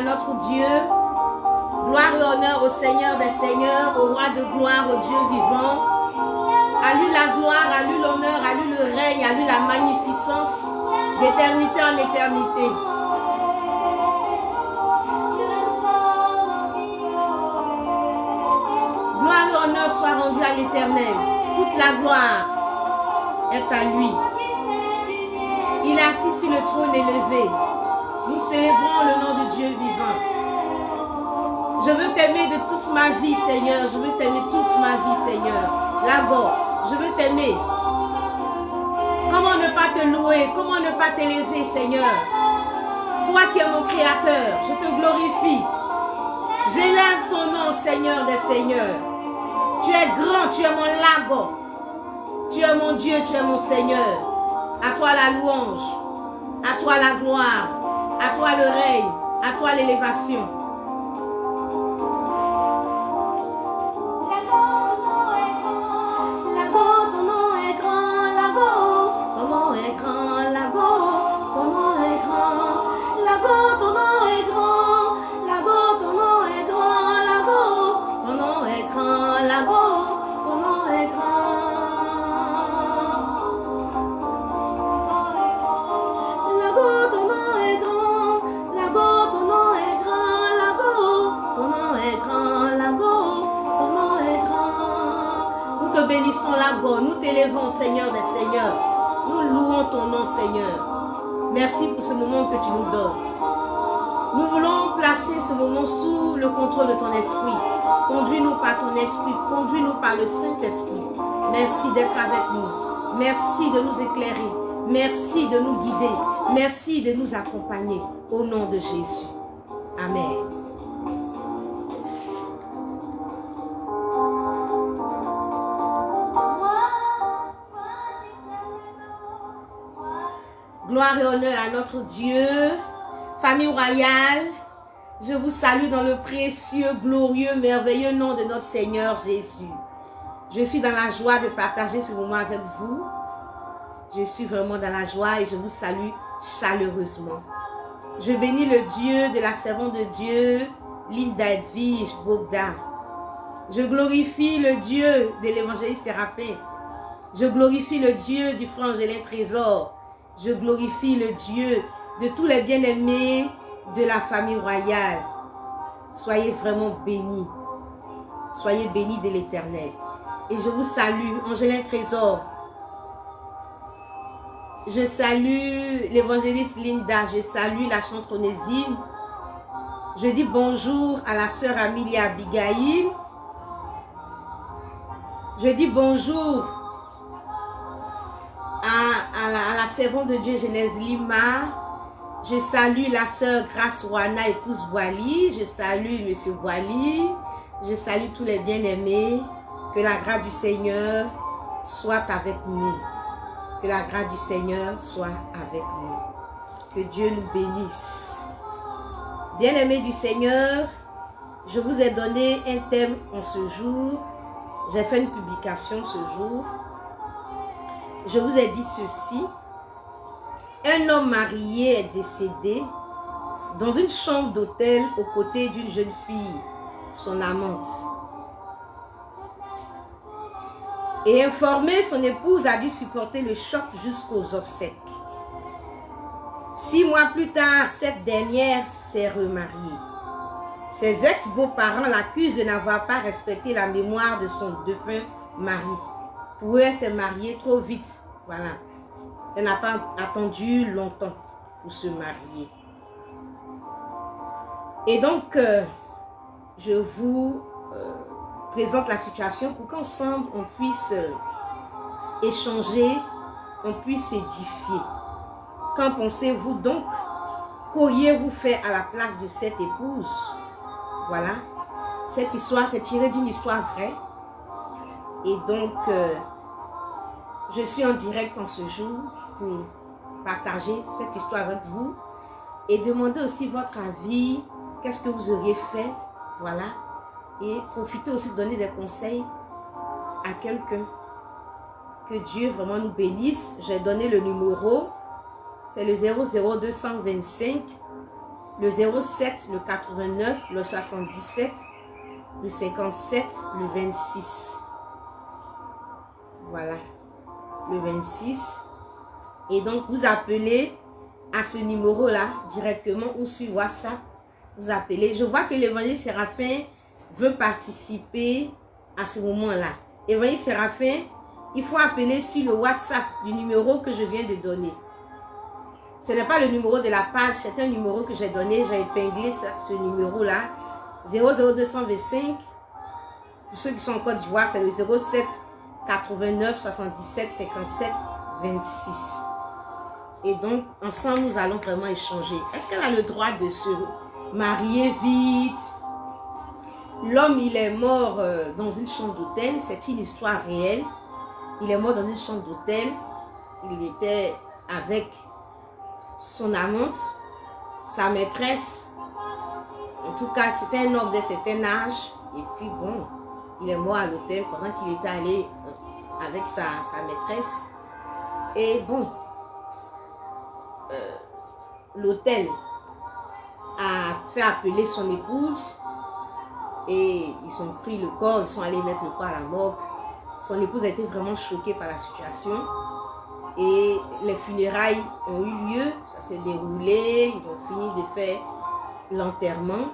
notre Dieu. Gloire et honneur au Seigneur des Seigneurs, au Roi de gloire, au Dieu vivant. À lui la gloire, à lui l'honneur, à lui le règne, à lui la magnificence, d'éternité en éternité. Gloire et honneur soient rendus à l'Éternel. Toute la gloire est à lui. Il est assis sur le trône élevé. Nous célébrons le nom de Dieu vivant. Je veux t'aimer de toute ma vie, Seigneur. Je veux t'aimer toute ma vie, Seigneur. Là-bas, je veux t'aimer. Comment ne pas te louer? Comment ne pas t'élever, Seigneur? Toi qui es mon Créateur, je te glorifie. J'élève ton nom, Seigneur des Seigneurs. Tu es grand, tu es mon lago. Tu es mon Dieu, tu es mon Seigneur. À toi la louange, à toi la gloire, à toi le règne, à toi l'élévation. Bénissons la God, nous t'élevons, Seigneur des Seigneurs. Nous louons ton nom, Seigneur. Merci pour ce moment que tu nous donnes. Nous voulons placer ce moment sous le contrôle de ton esprit. Conduis-nous par ton esprit, conduis-nous par le Saint-Esprit. Merci d'être avec nous. Merci de nous éclairer. Merci de nous guider. Merci de nous accompagner. Au nom de Jésus. Amen. Gloire et honneur à notre Dieu. Famille royale, je vous salue dans le précieux, glorieux, merveilleux nom de notre Seigneur Jésus. Je suis dans la joie de partager ce moment avec vous. Je suis vraiment dans la joie et je vous salue chaleureusement. Je bénis le Dieu de la servante de Dieu, Linda Edwige Bogda. Je glorifie le Dieu de l'évangéliste Séraphin. Je glorifie le Dieu du frère Angelin Trésor. Je glorifie le Dieu de tous les bien-aimés de la famille royale. Soyez vraiment bénis. Soyez bénis de l'Éternel. Et je vous salue, Angelin Trésor. Je salue l'évangéliste Linda. Je salue la chante Onésime. Je dis bonjour à la sœur Amelia Abigail. Je dis bonjour à la servante de Dieu Genèse Lima. Je salue la sœur Grace Wana, épouse Boali. Je salue monsieur Boali. Je salue tous les bien-aimés. Que la grâce du Seigneur soit avec nous. Que la grâce du Seigneur soit avec nous. Que Dieu nous bénisse. Bien-aimés du Seigneur, je vous ai donné un thème en ce jour. J'ai fait une publication ce jour. Je vous ai dit ceci. Un homme marié est décédé dans une chambre d'hôtel aux côtés d'une jeune fille, son amante. Et informé, son épouse a dû supporter le choc jusqu'aux obsèques. 6 mois plus tard, cette dernière s'est remariée. Ses ex-beaux-parents l'accusent de n'avoir pas respecté la mémoire de son défunt mari. Pour eux, elle s'est mariée trop vite. Voilà. Elle n'a pas attendu longtemps pour se marier. Et donc, je vous présente la situation pour qu'ensemble, on puisse échanger, on puisse édifier. Qu'en pensez-vous donc? Qu'auriez-vous fait à la place de cette épouse? Voilà. Cette histoire, c'est tiré d'une histoire vraie. Et donc, je suis en direct en ce jour pour partager cette histoire avec vous et demander aussi votre avis. Qu'est-ce que vous auriez fait? Voilà. Et profitez aussi de donner des conseils à quelqu'un. Que Dieu vraiment nous bénisse. J'ai donné le numéro. C'est le 00225 le 07, le 89, le 77, le 57, le 26. Voilà, le 26. Et donc, vous appelez à ce numéro-là directement ou sur WhatsApp. Vous appelez. Je vois que l'évangile Séraphin veut participer à ce moment-là. Évangile Séraphin, il faut appeler sur le WhatsApp du numéro que je viens de donner. Ce n'est pas le numéro de la page, c'est un numéro que j'ai donné. J'ai épinglé ce numéro-là. 00225. Pour ceux qui sont en Côte d'Ivoire, c'est le 07 89 77 57 26. Et donc, ensemble, nous allons vraiment échanger. Est-ce qu'elle a le droit de se marier vite? L'homme, il est mort dans une chambre d'hôtel. C'est une histoire réelle. Il est mort dans une chambre d'hôtel. Il était avec son amante, sa maîtresse. En tout cas, c'était un homme d'un certain âge. Et puis, bon, il est mort à l'hôtel pendant qu'il était allé avec sa maîtresse. Et bon, l'hôtel a fait appeler son épouse et ils ont pris le corps, ils sont allés mettre le corps à la morgue. Son épouse a été vraiment choquée par la situation et les funérailles ont eu lieu, ça s'est déroulé, ils ont fini de faire l'enterrement.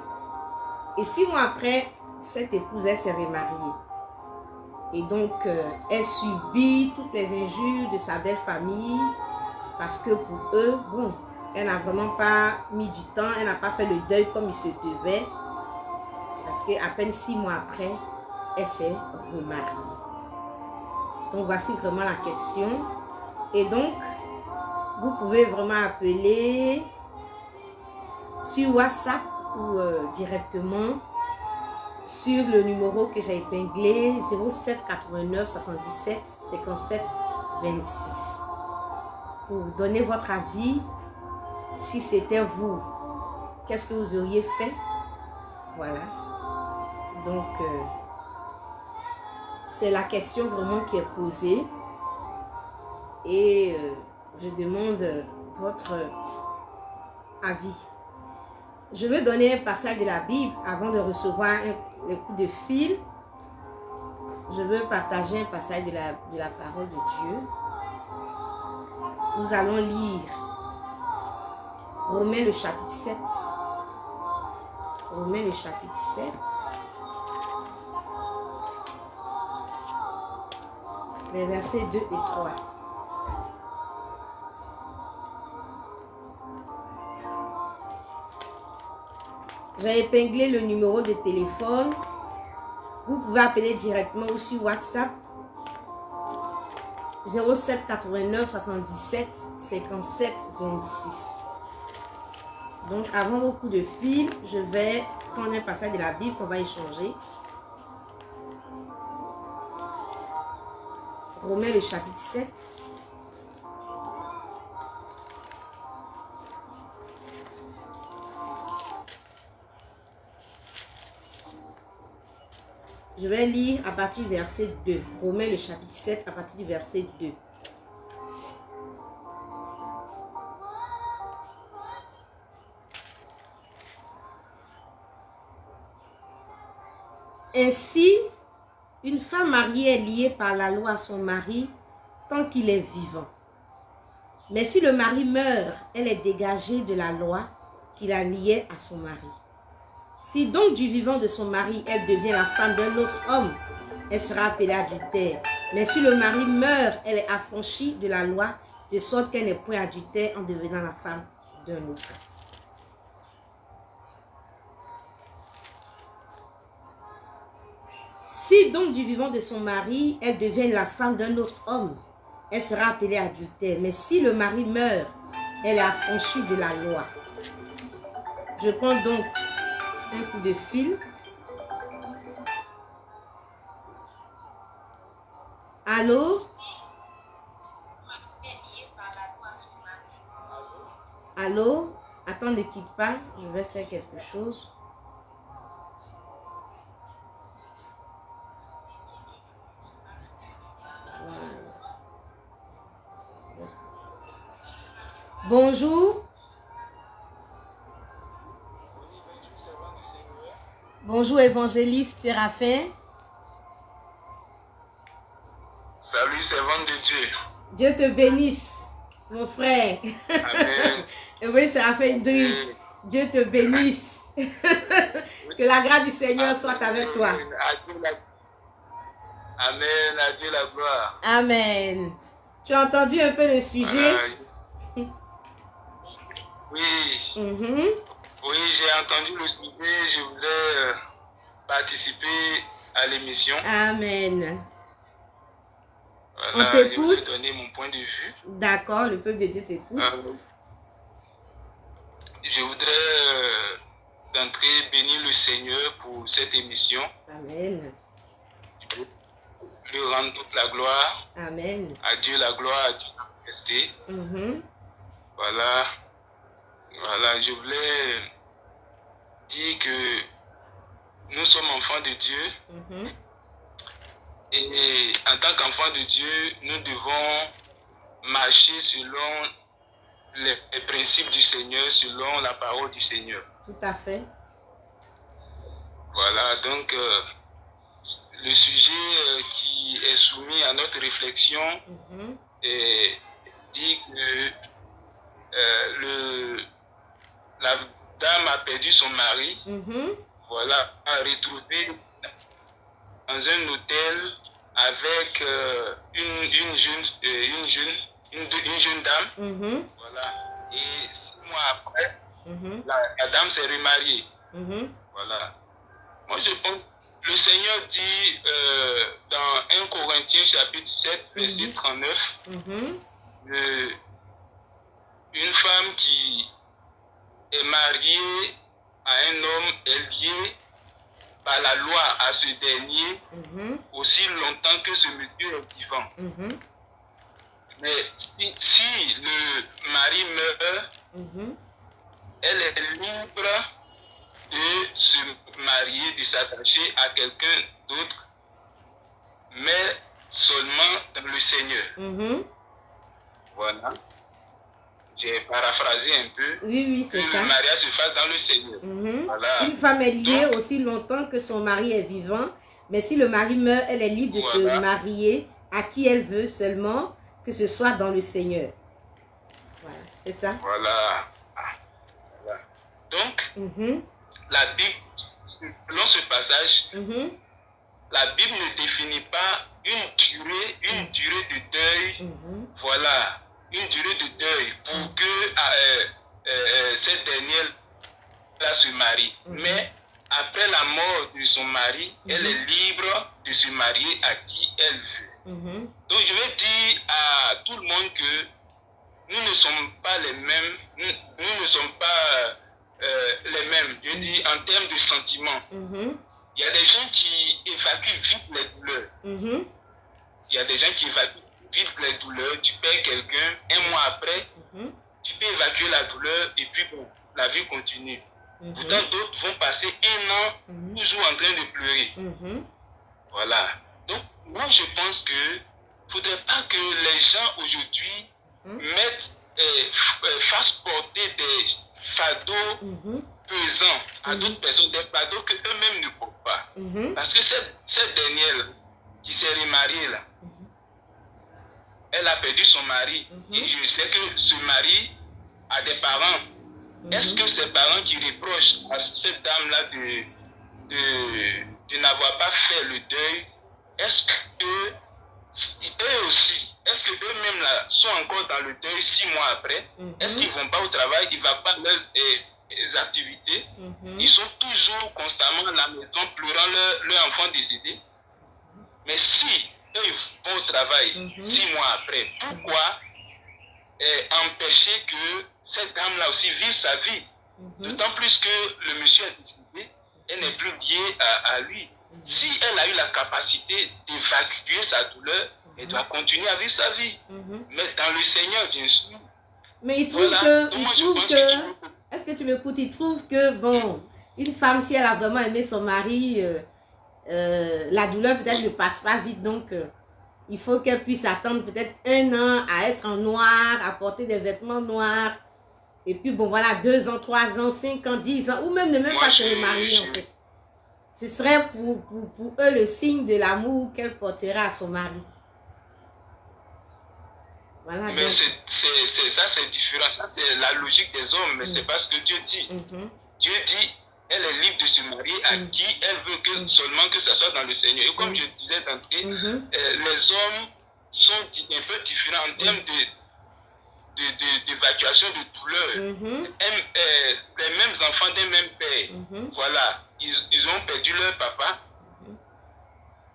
Et 6 mois après, cette épouse, elle s'est remariée. Et donc, elle subit toutes les injures de sa belle famille parce que pour eux, bon, elle n'a vraiment pas mis du temps, elle n'a pas fait le deuil comme il se devait. Parce qu'à peine 6 mois après, elle s'est remariée. Donc, voici vraiment la question. Et donc, vous pouvez vraiment appeler sur WhatsApp ou directement sur le numéro que j'ai épinglé, 07 89 77 57 26. Pour donner votre avis, si c'était vous, qu'est-ce que vous auriez fait? Voilà. Donc, c'est la question vraiment qui est posée. Et je demande votre avis. Je vais donner un passage de la Bible avant de recevoir les coups de fil. Je veux partager un passage de la parole de Dieu. Nous allons lire Romains le chapitre 7. Romains le chapitre 7. Les versets 2 et 3. J'ai épinglé le numéro de téléphone. Vous pouvez appeler directement ou sur WhatsApp 07 89 77 57 26. Donc, avant vos coups de fil, je vais prendre un passage de la Bible qu'on va échanger. Romains le chapitre 7. Je vais lire à partir du verset 2. Romains le chapitre 7 à partir du verset 2. Ainsi, une femme mariée est liée par la loi à son mari tant qu'il est vivant. Mais si le mari meurt, elle est dégagée de la loi qui la liait à son mari. Si donc du vivant de son mari, elle devient la femme d'un autre homme, elle sera appelée adultère. Mais si le mari meurt, elle est affranchie de la loi, de sorte qu'elle n'est point adultère en devenant la femme d'un autre. Si donc du vivant de son mari, elle devient la femme d'un autre homme, elle sera appelée adultère. Mais si le mari meurt, elle est affranchie de la loi. Je prends donc un coup de fil. Allô? Allô? Attends, ne quitte pas. Je vais faire quelque chose. Voilà. Bonjour. Bonjour, évangéliste Séraphin. Salut, servante de Dieu. Dieu te bénisse, mon frère. Amen. Oui, Séraphin Drip. Dieu te bénisse. Que la grâce du Seigneur soit avec toi. Amen, à Dieu la gloire. Amen. Tu as entendu un peu le sujet? Oui. Oui, j'ai entendu le sujet. Je voudrais participer à l'émission. Amen. Voilà, on t'écoute. Je voudrais donner mon point de vue. D'accord, le peuple de Dieu t'écoute. Je voudrais d'entrée bénir le Seigneur pour cette émission. Amen. Lui rendre toute la gloire. Amen. À Dieu la gloire, à Dieu la majesté. Voilà. Voilà, je voulais dire que nous sommes enfants de Dieu. Et en tant qu'enfants de Dieu, nous devons marcher selon les principes du Seigneur, selon la parole du Seigneur. Tout à fait. Voilà, donc le sujet qui est soumis à notre réflexion dit que la dame a perdu son mari, voilà, a retrouvé dans un hôtel avec une jeune dame, voilà, et 6 mois après, la dame s'est remariée, voilà. Moi je pense, le Seigneur dit dans 1 Corinthiens chapitre 7, verset 39, une femme qui est mariée à un homme est liée par la loi à ce dernier aussi longtemps que ce monsieur est vivant. Mais si le mari meurt, elle est libre de se marier, de s'attacher à quelqu'un d'autre, mais seulement dans le Seigneur. Voilà. J'ai paraphrasé un peu. Oui, c'est ça. Le mariage se fasse dans le Seigneur. Voilà. Une femme est liée aussi longtemps que son mari est vivant, mais si le mari meurt, elle est libre de se marier à qui elle veut seulement, que ce soit dans le Seigneur. Voilà, c'est ça. Voilà. Donc, la Bible, selon ce passage, la Bible ne définit pas une durée de deuil. Voilà. Une durée de deuil pour que cette dernière se marie. Mais après la mort de son mari, elle est libre de se marier à qui elle veut. Donc je vais dire à tout le monde que nous ne sommes pas les mêmes, nous ne sommes pas les mêmes, je dis en termes de sentiments. Il y a des gens qui évacuent vite les douleurs. Il y a des gens qui évacuent vite les douleurs, tu perds quelqu'un, 1 mois après, tu peux évacuer la douleur et puis bon, la vie continue. Pourtant, d'autres vont passer 1 an toujours en train de pleurer. Voilà. Donc, moi, je pense que il ne faudrait pas que les gens aujourd'hui fassent porter des fardeaux pesants à d'autres personnes, des fardeaux qu'eux-mêmes ne portent pas. Parce que cette dernière qui s'est remariée là, elle a perdu son mari. Et je sais que ce mari a des parents. Est-ce que ces parents qui reprochent à cette dame-là de n'avoir pas fait le deuil, est-ce que eux aussi, est-ce que eux-mêmes là sont encore dans le deuil 6 mois après? Est-ce qu'ils ne vont pas au travail, ils ne vont pas leurs activités? Ils sont toujours constamment à la maison pleurant leur enfant décédé. Mais si eux ils vont au travail 6 mois après, pourquoi empêcher que cette dame-là aussi vive sa vie? D'autant plus que le monsieur est décédé, elle n'est plus liée à lui. Si elle a eu la capacité d'évacuer sa douleur, elle doit continuer à vivre sa vie. Mais dans le Seigneur, bien sûr. Mais il trouve est-ce que tu m'écoutes? Il trouve que, bon, une femme, si elle a vraiment aimé son mari, la douleur peut-être ne passe pas vite, donc il faut qu'elle puisse attendre peut-être 1 an à être en noir, à porter des vêtements noirs, et puis bon voilà, 2 ans, 3 ans, 5 ans, 10 ans, ou même ne pas se remarier en fait. Ce serait pour eux le signe de l'amour qu'elle portera à son mari. Voilà, mais ça, c'est différent. Ça, c'est la logique des hommes, mais c'est pas ce que Dieu dit. Dieu dit, elle est libre de se marier à qui elle veut, seulement que ça soit dans le Seigneur. Et comme je disais d'entrée, les hommes sont un peu différents en termes d'évacuation de douleur. Les mêmes enfants d'un même père. Voilà, ils ont perdu leur papa.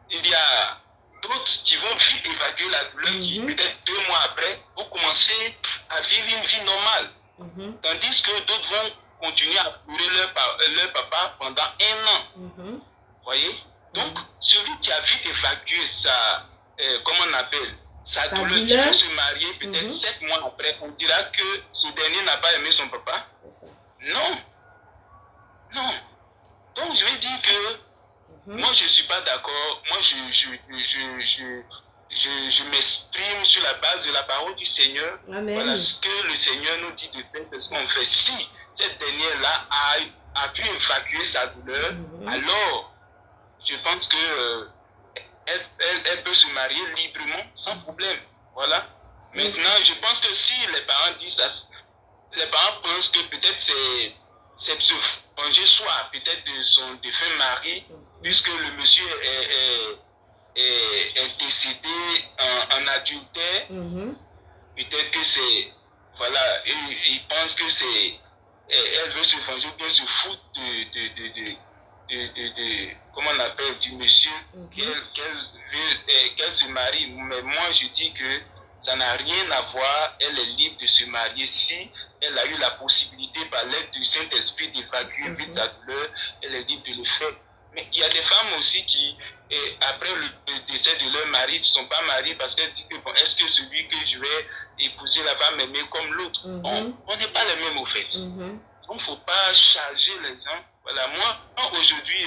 Il y a d'autres qui vont vite évacuer la douleur, qui peut-être 2 mois après vont commencer à vivre une vie normale. Tandis que d'autres vont continuer à pleurer leur papa pendant 1 an. Voyez? Donc, celui qui a vite évacué comment on appelle, sa douleur, qui veut se marier peut-être 7 mois après, on dira que ce dernier n'a pas aimé son papa. Non. Non. Donc, je vais dire que moi, je ne suis pas d'accord. Moi, je m'exprime sur la base de la parole du Seigneur. Amen. Voilà ce que le Seigneur nous dit de faire, ce qu'on fait. Si cette dernière-là a pu évacuer sa douleur, alors je pense que elle peut se marier librement, sans problème. Voilà. Maintenant, je pense que si les parents disent ça, les parents pensent que peut-être c'est se venger soit peut-être de son défunt mari, puisque le monsieur est décédé en adultère. Peut-être que c'est, voilà, il pense que c'est, elle veut se venger, bien se foutre comment on appelle, du monsieur, qu'elle se marie. Mais moi, je dis que ça n'a rien à voir. Elle est libre de se marier si elle a eu la possibilité par l'aide du Saint-Esprit d'évacuer vite sa douleur. Elle est libre de le faire. Mais il y a des femmes aussi qui, après le décès de leur mari, ne se sont pas mariées parce qu'elles disent que bon, est-ce que celui que je vais épouser va m'aimer comme l'autre? On n'est pas les mêmes au fait. Donc il ne faut pas charger les gens. Voilà, moi aujourd'hui,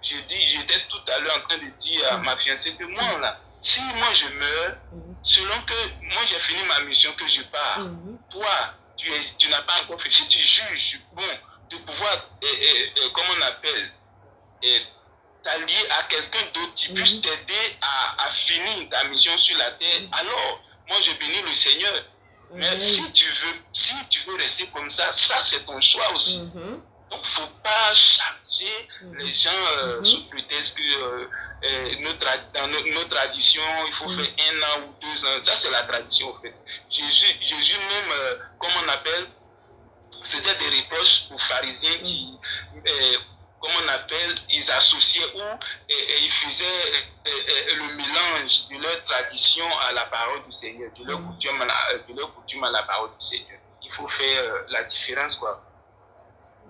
j'étais tout à l'heure en train de dire à ma fiancée que moi là, si moi je meurs, selon que moi j'ai fini ma mission, que je pars, toi tu n'as pas encore fait. Si tu juges bon de pouvoir, comment on appelle, t'allier à quelqu'un d'autre qui puisse t'aider à finir ta mission sur la terre, alors moi je bénis le Seigneur. Mais si tu veux rester comme ça, c'est ton choix aussi. Donc, il ne faut pas charger les gens sous prétexte que dans nos traditions, il faut faire 1 an ou 2 ans. Ça, c'est la tradition, en fait. Jésus même, comme on appelle, faisait des reproches aux pharisiens qui, comme on appelle, ils associaient ou ils faisaient le mélange de leur tradition à la parole du Seigneur, de leur coutume à la parole du Seigneur. Il faut faire la différence, quoi.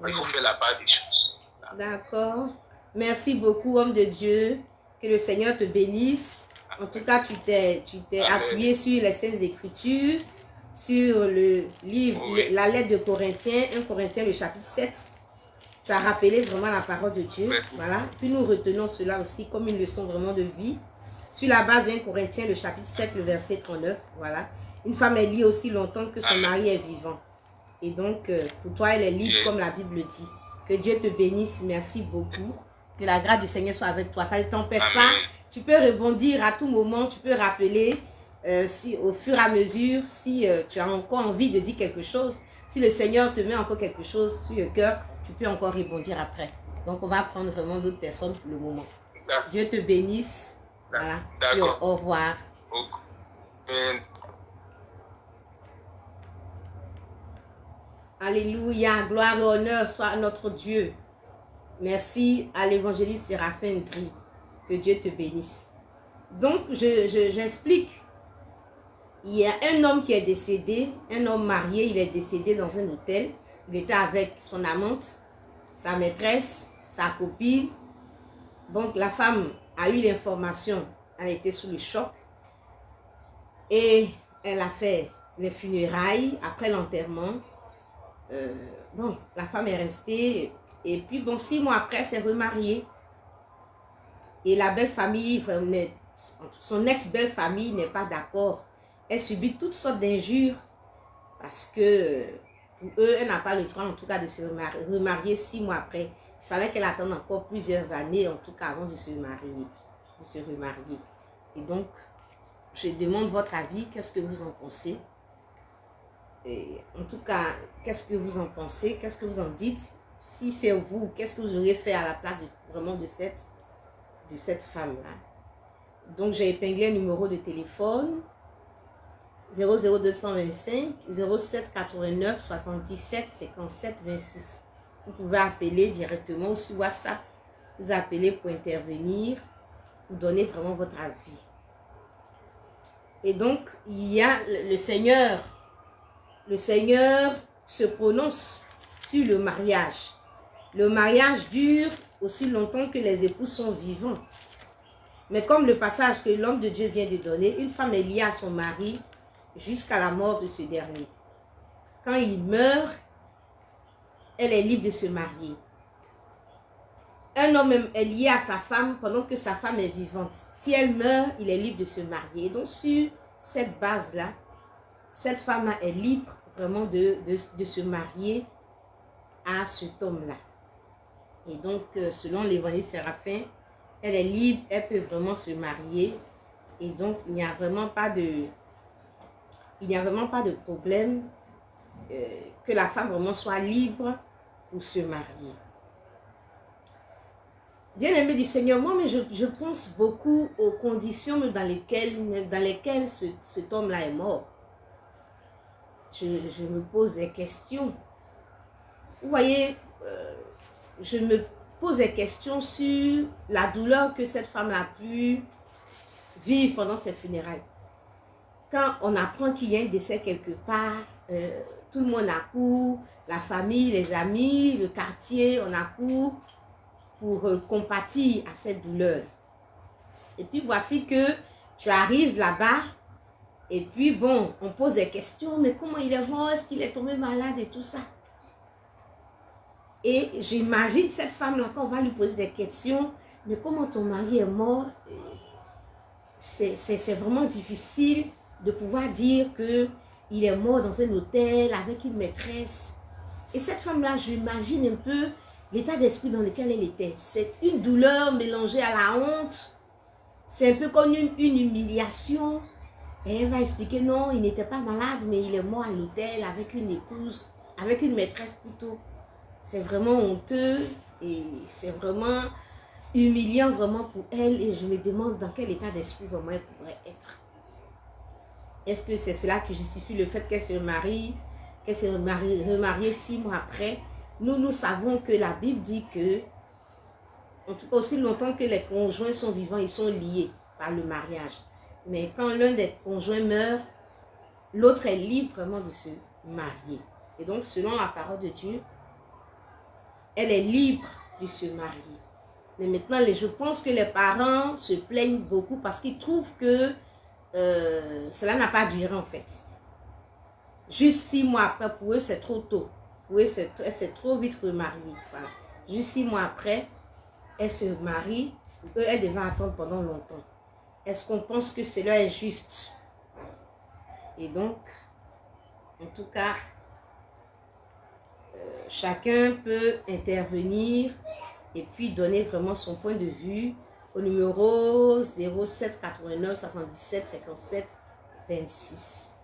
Il faut faire la part des choses. D'accord. Merci beaucoup, homme de Dieu. Que le Seigneur te bénisse. En tout cas, tu t'es appuyé sur les Saintes Écritures, sur le livre, la lettre de Corinthiens, 1 Corinthiens, le chapitre 7. Tu as rappelé vraiment la parole de Dieu. Voilà. Puis nous retenons cela aussi comme une leçon vraiment de vie. Sur la base de 1 Corinthiens, le chapitre 7, le verset 39. Voilà. Une femme est liée aussi longtemps que son mari est vivant. Et donc, pour toi, elle est libre comme la Bible dit. Que Dieu te bénisse. Merci beaucoup. Que la grâce du Seigneur soit avec toi. Ça ne t'empêche pas. Tu peux rebondir à tout moment. Tu peux rappeler si, au fur et à mesure, si tu as encore envie de dire quelque chose. Si le Seigneur te met encore quelque chose sur le cœur, tu peux encore rebondir après. Donc, on va prendre vraiment d'autres personnes pour le moment. Dieu te bénisse. Voilà. Au revoir. Alléluia, gloire et honneur soit à notre Dieu. Merci à l'évangéliste Séraphin Ndri. Que Dieu te bénisse. Donc, j'explique. Il y a un homme qui est décédé, un homme marié, il est décédé dans un hôtel. Il était avec son amante, sa maîtresse, sa copine. Donc, la femme a eu l'information. Elle était sous le choc. Et elle a fait les funérailles après l'enterrement. Bon, la femme est restée et puis bon, 6 mois après, elle s'est remariée et la belle famille, son ex-belle famille n'est pas d'accord. Elle subit toutes sortes d'injures parce que Pour eux, elle n'a pas le droit, en tout cas, de se remarier 6 mois après. Il fallait qu'elle attende encore plusieurs années, en tout cas, avant de se marier, de se remarier. Et donc, je demande votre avis, qu'est-ce que vous en pensez? Et en tout cas, qu'est-ce que vous en pensez? Qu'est-ce que vous en dites? Si c'est vous, qu'est-ce que vous auriez fait à la place vraiment de cette femme-là? Donc, j'ai épinglé un numéro de téléphone 00225 07 89 77 57 26. Vous pouvez appeler directement ou sur WhatsApp. Vous appelez pour intervenir, vous donner vraiment votre avis. Et donc, il y a le Seigneur. Le Seigneur se prononce sur le mariage. Le mariage dure aussi longtemps que les époux sont vivants. Mais comme le passage que l'homme de Dieu vient de donner, une femme est liée à son mari jusqu'à la mort de ce dernier. Quand il meurt, elle est libre de se marier. Un homme est lié à sa femme pendant que sa femme est vivante. Si elle meurt, il est libre de se marier. Et donc sur cette base-là, cette femme-là est libre vraiment de se marier à cet homme-là. Et donc, selon l'évangile Séraphin, elle est libre, elle peut vraiment se marier. Et donc, il n'y a vraiment pas de problème que la femme vraiment soit libre pour se marier. Bien-aimé du Seigneur, moi, mais je pense beaucoup aux conditions dans lesquelles cet homme-là est mort. Je me pose des questions. Vous voyez, je me pose des questions sur la douleur que cette femme a pu vivre pendant ses funérailles. Quand on apprend qu'il y a un décès quelque part, tout le monde accourt, la famille, les amis, le quartier, on accourt pour compatir à cette douleur. Et puis voici que tu arrives là-bas et puis bon, on pose des questions, mais comment il est mort, est-ce qu'il est tombé malade et tout ça. Et j'imagine cette femme-là, quand on va lui poser des questions, mais comment ton mari est mort, c'est vraiment difficile de pouvoir dire qu'il est mort dans un hôtel avec une maîtresse. Et cette femme-là, j'imagine un peu l'état d'esprit dans lequel elle était. C'est une douleur mélangée à la honte. C'est un peu comme une humiliation. Et elle va expliquer, non, il n'était pas malade, mais il est mort à l'hôtel avec une épouse, avec une maîtresse plutôt. C'est vraiment honteux et c'est vraiment humiliant vraiment pour elle. Et je me demande dans quel état d'esprit vraiment elle pourrait être. Est-ce que c'est cela qui justifie le fait qu'elle se remarie 6 mois après? Nous savons que la Bible dit que, en tout cas aussi longtemps que les conjoints sont vivants, ils sont liés par le mariage. Mais quand l'un des conjoints meurt, l'autre est libre vraiment de se marier. Et donc, selon la parole de Dieu, elle est libre de se marier. Mais maintenant, je pense que les parents se plaignent beaucoup parce qu'ils trouvent que cela n'a pas duré en fait. Juste 6 mois après, pour eux, c'est trop tôt. Pour eux, elle s'est trop vite remariée. Voilà. Juste 6 mois après, elle se marie. Pour eux, elle devait attendre pendant longtemps. Est-ce qu'on pense que cela est juste? Et donc, en tout cas, chacun peut intervenir et puis donner vraiment son point de vue au numéro 07 89 77 57 26.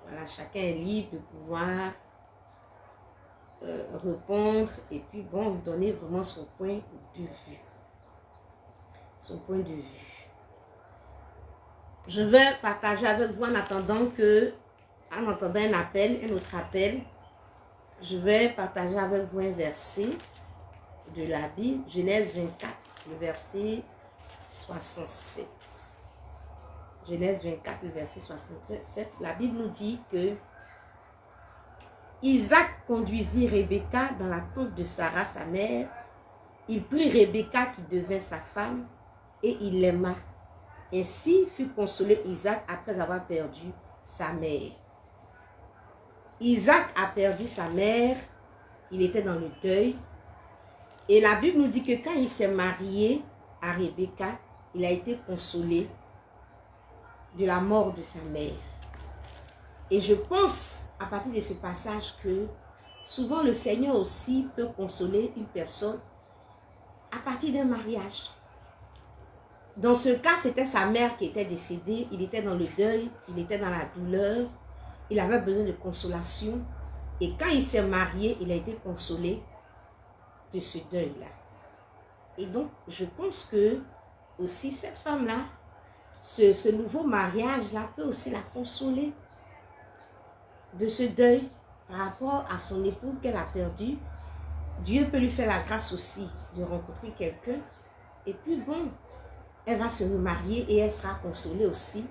Voilà, chacun est libre de pouvoir répondre et puis bon, donner vraiment son point de vue. Son point de vue. Je vais partager avec vous en attendant un autre appel, je vais partager avec vous un verset de la Bible, Genèse 24, le verset 67. Genèse 24, le verset 67, la Bible nous dit que Isaac conduisit Rebecca dans la tente de Sarah, sa mère. Il prit Rebecca qui devint sa femme et il l'aima. Ainsi fut consolé Isaac après avoir perdu sa mère. Isaac a perdu sa mère, il était dans le deuil. Et la Bible nous dit que quand il s'est marié à Rebecca, il a été consolé de la mort de sa mère. Et je pense, à partir de ce passage, que souvent le Seigneur aussi peut consoler une personne à partir d'un mariage. Dans ce cas, c'était sa mère qui était décédée, il était dans le deuil, il était dans la douleur, il avait besoin de consolation. Et quand il s'est marié, il a été consolé de ce deuil-là. Et donc, je pense que aussi cette femme-là, ce nouveau mariage-là peut aussi la consoler de ce deuil par rapport à son époux qu'elle a perdu. Dieu peut lui faire la grâce aussi de rencontrer quelqu'un. Et puis bon, elle va se remarier et elle sera consolée aussi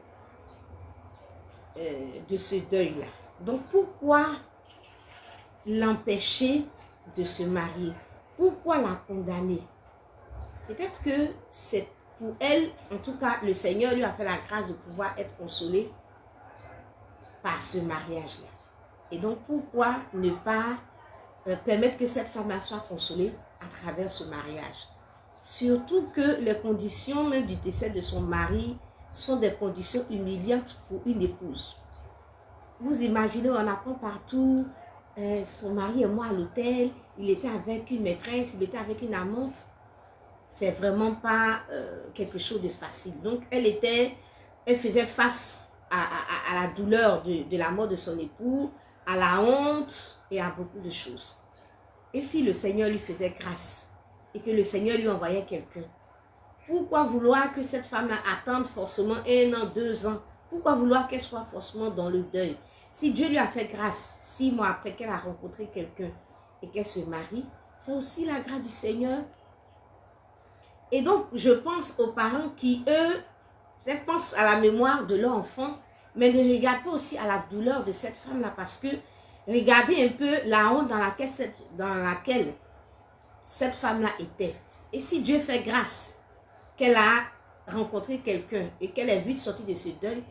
de ce deuil-là. Donc pourquoi l'empêcher de se marier? Pourquoi la condamner? Peut-être que c'est pour elle, en tout cas, le Seigneur lui a fait la grâce de pouvoir être consolée par ce mariage-là. Et donc pourquoi ne pas permettre que cette femme-là soit consolée à travers ce mariage? Surtout que les conditions même du décès de son mari sont des conditions humiliantes pour une épouse. Vous imaginez, on apprend partout, son mari est mort à l'hôtel, il était avec une maîtresse, il était avec une amante. C'est vraiment pas quelque chose de facile. Donc elle faisait face à la douleur de la mort de son époux, à la honte et à beaucoup de choses. Et si le Seigneur lui faisait grâce et que le Seigneur lui envoyait quelqu'un, pourquoi vouloir que cette femme-là attende forcément 1 an, 2 ans? Pourquoi vouloir qu'elle soit forcément dans le deuil? Si Dieu lui a fait grâce 6 mois après qu'elle a rencontré quelqu'un et qu'elle se marie, c'est aussi la grâce du Seigneur. Et donc, je pense aux parents qui, eux, peut-être pensent à la mémoire de leur enfant, mais ne regardent pas aussi à la douleur de cette femme-là, parce que regardez un peu la honte dans laquelle cette femme-là était. Et si Dieu fait grâce qu'elle a rencontré quelqu'un et qu'elle est vite sortie de ce deuil,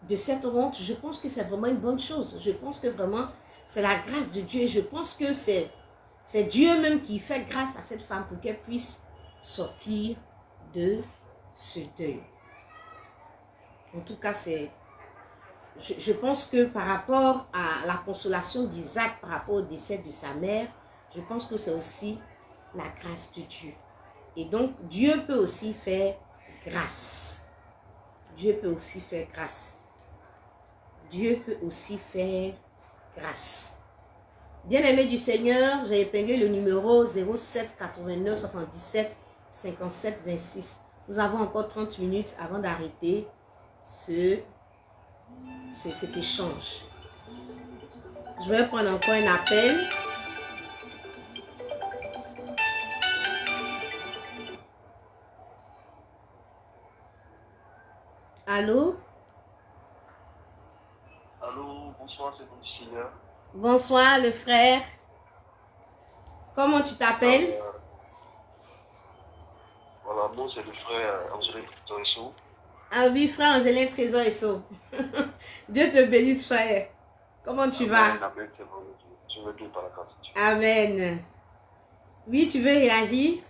de cette honte, je pense que c'est vraiment une bonne chose. Je pense que vraiment, c'est la grâce de Dieu. Je pense que c'est Dieu même qui fait grâce à cette femme pour qu'elle puisse sortir de ce deuil. En tout cas, je pense que par rapport à la consolation d'Isaac, par rapport au décès de sa mère, je pense que c'est aussi la grâce de Dieu. Et donc, Dieu peut aussi faire grâce. Dieu peut aussi faire grâce. Dieu peut aussi faire grâce. Bien-aimé du Seigneur, j'ai épinglé le numéro 07 89 77 57 26. Nous avons encore 30 minutes avant d'arrêter cet échange. Je vais prendre encore un appel. Allô? Allô, bonsoir, c'est bon Seigneur. Bonsoir, le frère. Comment tu t'appelles? Voilà, moi c'est le frère Angélin Trésor. Ah oui, frère Angélin Trésor et Sceaux. Dieu te bénisse, frère. Comment tu vas? Amen, c'est bon. Je veux bien par la grâce de Dieu. Amen. Oui, tu veux réagir?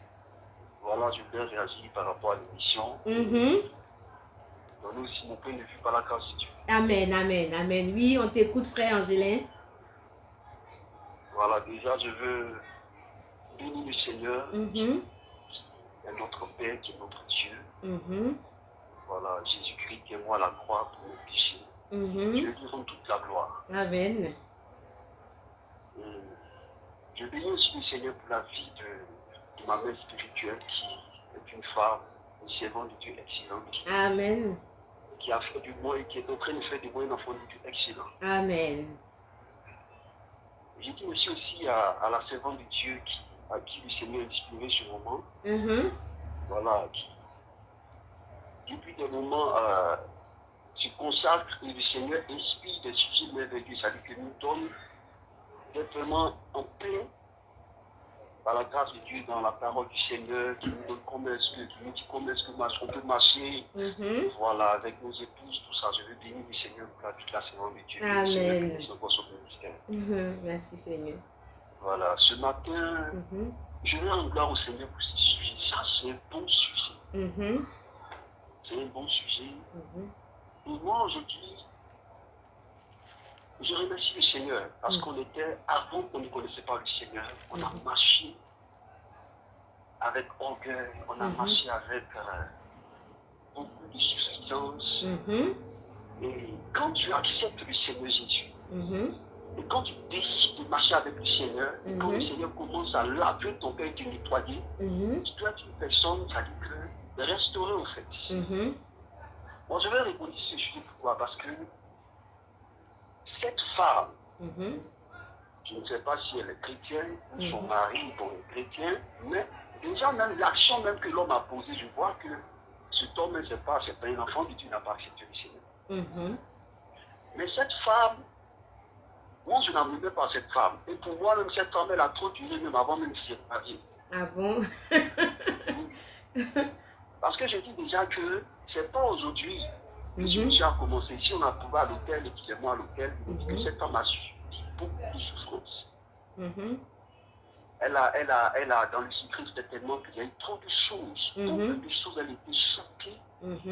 Voilà, je veux réagir par rapport à l'émission. Donner aussi mon point de vue par la grâce de Dieu. Amen, amen, amen. Oui, on t'écoute, frère Angélin. Voilà, déjà je veux bénir le Seigneur, qui est notre Père, qui est notre Dieu. Voilà, Jésus-Christ qui est mort à la croix pour nos péchés. Je lui rends toute la gloire. Amen. Je bénis aussi le Seigneur pour la vie de ma mère spirituelle qui est une femme, une servante de Dieu excellente. Amen. Qui a fait du moi et qui est en train de faire de moi un enfant de Dieu excellent. Amen. Je dis aussi à la servante de Dieu à qui le Seigneur a inspiré ce moment. Voilà, qui depuis des moments se consacre et le Seigneur inspire des sujets merveilleux. Ça veut dire que nous donne d'être vraiment en paix par la grâce de Dieu dans la parole du Seigneur, qui nous donne comment est-ce qu'on peut marcher, voilà, avec nos épouses, tout ça. Je veux bénir le Seigneur pour toute la servante de Dieu. Amen. Merci Seigneur. Voilà, ce matin, je vais en gloire au Seigneur pour ce sujet. Ça, c'est un bon sujet. C'est un bon sujet. Et moi, aujourd'hui, Je remercie le Seigneur parce qu'on était, avant qu'on ne connaissait pas le Seigneur, on a marché avec orgueil, on a marché avec beaucoup de suffisance. Et quand tu acceptes le Seigneur Jésus, et quand tu décides de marcher avec le Seigneur, et quand le Seigneur commence à laver ton cœur et te nettoyer, tu dois être une personne, ça dit que restaurer en fait. Bon, je vais répondre ce sujet, pourquoi? Parce que cette femme, je ne sais pas si elle est chrétienne ou son mari est chrétien, mais déjà même l'action même que l'homme a posée, je vois que cet homme, c'est pas un enfant de Dieu, n'a pas accepté le Seigneur. Mais cette femme, moi je n'en voulais pas cette femme. Et pour moi, même cette femme, elle a trop duré même avant même de se marier. Ah bon? Parce que je dis déjà que c'est pas aujourd'hui que ce monsieur a commencé. Si on a trouvé à l'hôtel, excusez-moi à l'hôtel, il dit que cette femme a subi beaucoup de souffrances. Elle a dans le secret, c'était tellement qu'il y a eu trop de choses. Beaucoup de choses, elle était choquée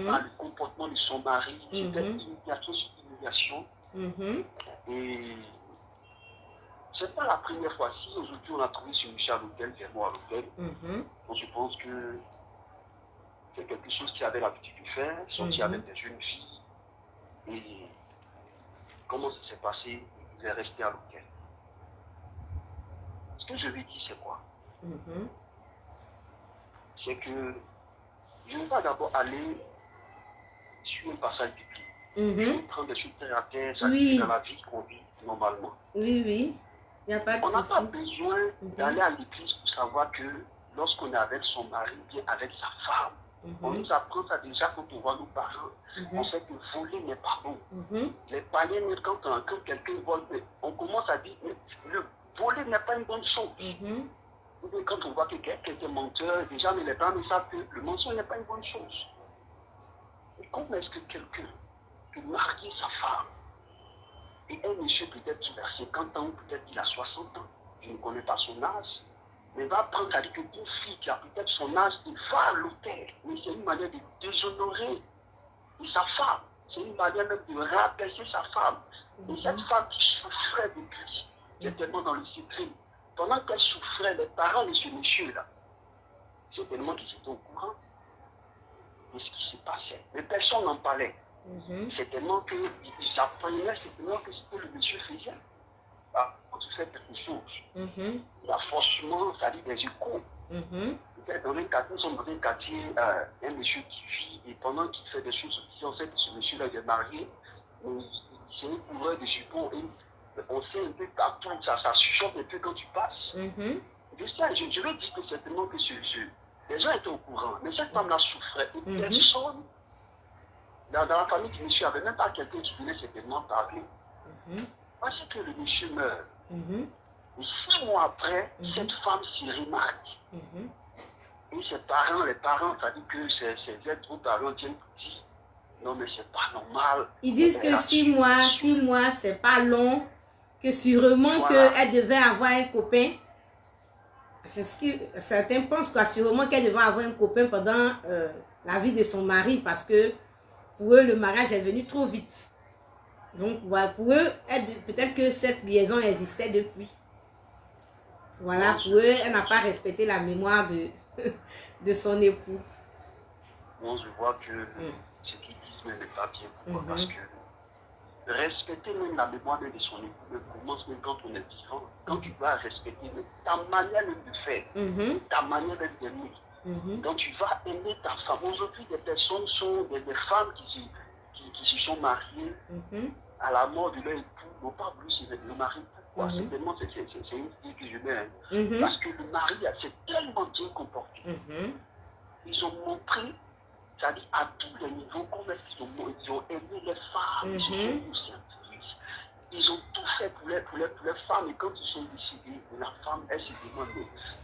par le comportement de son mari. C'était humiliation sur humiliation. Et c'est pas la première fois. Si aujourd'hui on a trouvé ce monsieur à l'hôtel, c'est moi à l'hôtel, donc je pense que c'est quelque chose qu'il avait l'habitude de faire, sortir avec des jeunes filles. Et comment ça s'est passé? Il est resté à l'hôtel. Ce que je lui dis, c'est quoi? C'est que je ne vais pas d'abord aller sur un passage biblique. Je vais prendre des choses terre à terre, ça dit dans la vie qu'on vit normalement. Oui. Il n'y a pas de souci. On n'a pas besoin d'aller à l'église pour savoir que lorsqu'on est avec son mari, bien avec sa femme, on nous apprend ça déjà quand on voit nos parents. On sait que voler n'est pas bon. Les païens, quand quelqu'un vole, on commence à dire que le voler n'est pas une bonne chose. Ou bien quand on voit que quelqu'un est menteur, déjà les parents savent que le mensonge n'est pas une bonne chose. Et comment est-ce que quelqu'un peut marier sa femme et un monsieur peut-être qui a 50 ans, peut-être qu'il a 60 ans, je ne connais pas son âge, mais va prendre avec une fille qui a peut-être son âge et va à l'hôtel. Mais c'est une manière de déshonorer sa femme. C'est une manière même de rabaisser sa femme. Et cette femme qui souffrait depuis, qui est tellement dans le secret, pendant qu'elle souffrait, les parents de ce monsieur-là, c'est tellement qu'ils étaient au courant de ce qui se passait. Mais personne n'en parlait. C'est tellement qu'ils apprenaient, c'est tellement que ce que le monsieur faisait. Quand tu fais quelque chose, il y a forcément, ça dit des échos. Peut-être dans un quartier, nous sommes dans un quartier, un monsieur qui vit, et pendant qu'il fait des choses, on sait que ce monsieur-là est marié, c'est un coureur de support, et on sait un peu partout, ça chuchote un peu quand tu passes. Je veux dire que c'est tellement que les gens étaient au courant, mais cette femme-là souffrait, et personne. Dans la famille du monsieur, il n'y avait même pas quelqu'un qui venait certainement parler. Parce que le monsieur meurt. Et 6 mois après, cette femme s'est remarie. Et ses parents, les parents, ça dit que ces êtres parents viennent dire non, mais c'est pas normal. Ils disent que 6 mois, c'est pas long, que sûrement qu'elle devait avoir un copain. C'est ce que certains pensent, quoi, sûrement qu'elle devait avoir un copain pendant la vie de son mari, parce que pour eux, le mariage est venu trop vite. Donc, voilà, pour eux, peut-être que cette liaison existait depuis. Voilà, pour eux, elle n'a pas respecté la mémoire de son époux. Moi, je vois que ce qu'ils disent même n'est pas bien. Pourquoi? Parce que respecter même la mémoire de son époux commence même quand on est vivant. Quand tu vas respecter même ta manière même de faire, ta manière même d'aimer. Donc tu vas aimer ta femme. Aujourd'hui, des personnes sont des femmes qui se sont mariées à la mort de leur époux, n'ont pas voulu se marier. Pourquoi? C'est tellement, c'est une idée que je mets. Parce que le mari s'est tellement bien comporté. Ils ont montré, c'est-à-dire à tous les niveaux, comment est-ce qu'ils ont aimé les femmes, ils ont tout fait pour les femmes. Et quand ils sont décidés, la femme, elle se demande,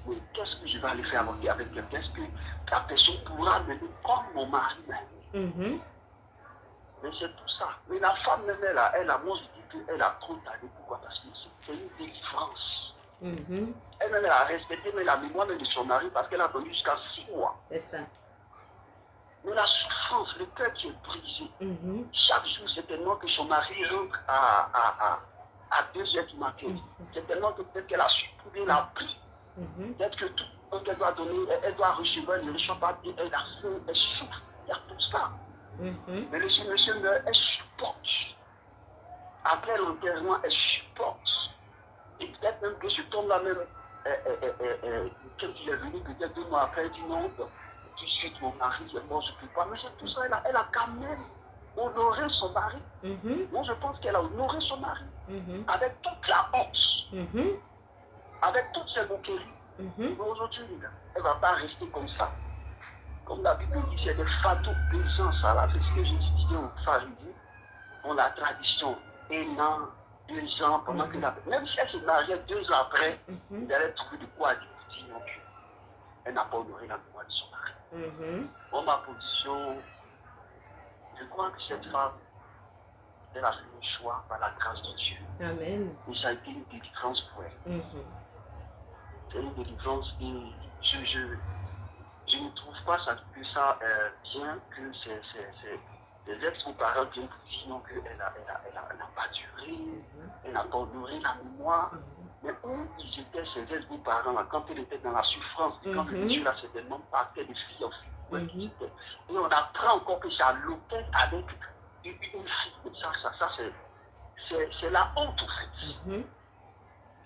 mais qu'est-ce que je vais aller faire avec elle? Qu'est-ce que la personne pourra me dire comme mon mari même? Mais c'est tout ça. Mais la femme même, elle a moi je dis qu'elle a trop tardé. Pourquoi? Parce que c'est une délivrance. Elle-même, elle a respecté mais la mémoire de son mari parce qu'elle a attendu jusqu'à 6 mois. C'est ça. Mais la souffrance, le cœur qui est brisé, chaque jour, c'est tellement que son mari rentre à 2h du matin. C'est tellement que peut-être qu'elle a supprimé la pluie. Peut-être que tout ce qu'elle doit donner, elle doit recevoir le riche papier, elle a faim, elle souffre, il y a tout ça. Mais le monsieur meurt, elle supporte. Après l'enterrement, elle supporte. Et peut-être même que ce tombe-là même, quand il est venu, peut-être 2 mois après, elle dit non, tout de suite mon mari est mort, je ne peux pas. Mais c'est tout ça, elle a quand même honoré son mari. Moi, je pense qu'elle a honoré son mari. Avec toute la honte. Avec toutes ses moqueries. Mais aujourd'hui, elle ne va pas rester comme ça. Comme la Bible dit, c'est des fataux paysans, ça là, c'est ce que j'ai dit aux pharisiens. Pour la tradition, 1 an, 2 ans, pendant que même si elle se mariait 2 ans après, elle allait trouver de quoi dire non plus. Elle n'a pas honoré la mémoire de son mari. Pour ma position, je crois que cette femme, elle a fait le choix par la grâce de Dieu. Amen. Et ça a été une délivrance pour elle. C'est une délivrance et je ne trouve pas ça bien que les ex-parents viennent pour dire non, qu'elle n'a pas duré, elle n'a pas honoré la mémoire. Mais où ils étaient ces ex-parents là, quand elle était dans la souffrance, et quand le Dieu là certainement partait de fille en fille. Et on apprend encore que ça l'hôtel avec une fille. Ça c'est la honte en fait.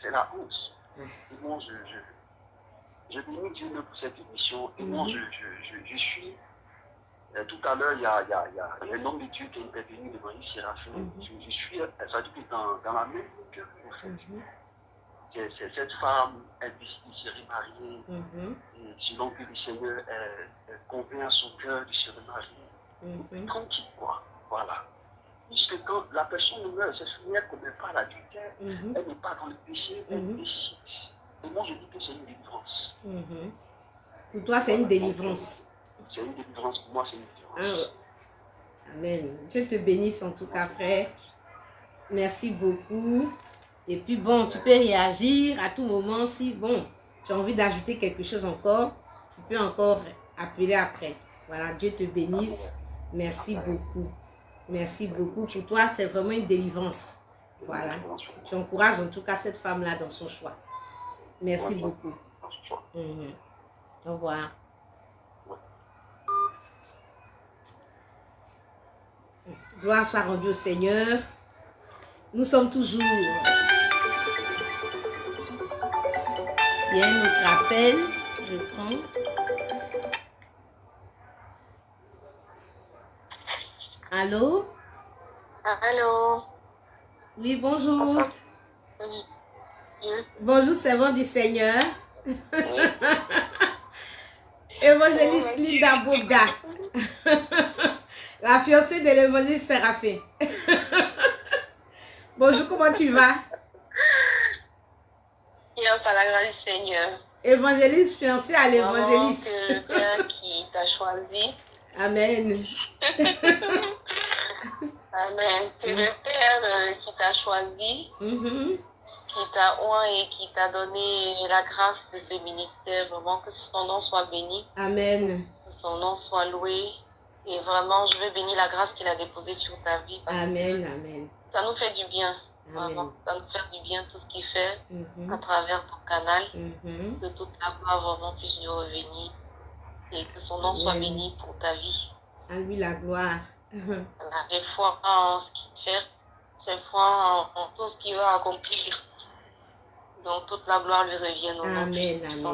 C'est la honte. Et moi, je bénis Dieu pour cette émission. Et moi, je suis. Tout à l'heure, il y a un homme de Dieu qui est intervenu devant une Séraphin. Je suis, ça dit que dans la même que en fait. C'est cette femme, elle décide de se remarier. Et selon que le Seigneur convainc à son cœur de se remarier. Tranquille, quoi. Voilà. Puisque quand la personne meurt, c'est souvenir qu'elle ne commet pas l'adultère, elle n'est pas dans le péché, elle décide. Et moi, je dis que c'est une délivrance. Pour toi, c'est une délivrance. C'est une délivrance. Pour moi, c'est une délivrance. Amen. Dieu te bénisse en tout cas, frère. Merci beaucoup. Et puis, bon, tu peux réagir à tout moment. Si, bon, tu as envie d'ajouter quelque chose encore, tu peux encore appeler après. Voilà, Dieu te bénisse. Merci beaucoup. Merci beaucoup. Pour toi, c'est vraiment une délivrance. Voilà. Tu encourages en tout cas cette femme-là dans son choix. Merci beaucoup. Au revoir. Gloire soit rendue au Seigneur. Nous sommes toujours. Il y a un autre appel. Je prends. Allô? Allô? Oui, bonjour. Bonsoir. Bonjour, servant du Seigneur. Évangéliste Linda Bogda. La fiancée de l'évangéliste Séraphin. Bonjour, comment tu vas? Bien, par la grâce du Seigneur. Évangéliste fiancée à l'évangéliste. Que le Père qui t'a choisi. Amen. Amen. Que le Père qui t'a choisi, qui t'a oint et qui t'a donné la grâce de ce ministère, vraiment que son nom soit béni. Amen. Que son nom soit loué. Et vraiment, je veux bénir la grâce qu'il a déposée sur ta vie. Amen, amen. Ça nous fait du bien. Amen. Vraiment, ça nous fait du bien tout ce qu'il fait à travers ton canal. Que toute la gloire vraiment puisse lui revenir. Et que son nom soit béni pour ta vie. À lui la gloire. J'ai foi en ce qu'il fait. J'ai foi en tout ce qu'il va accomplir. Donc toute la gloire lui revienne au nom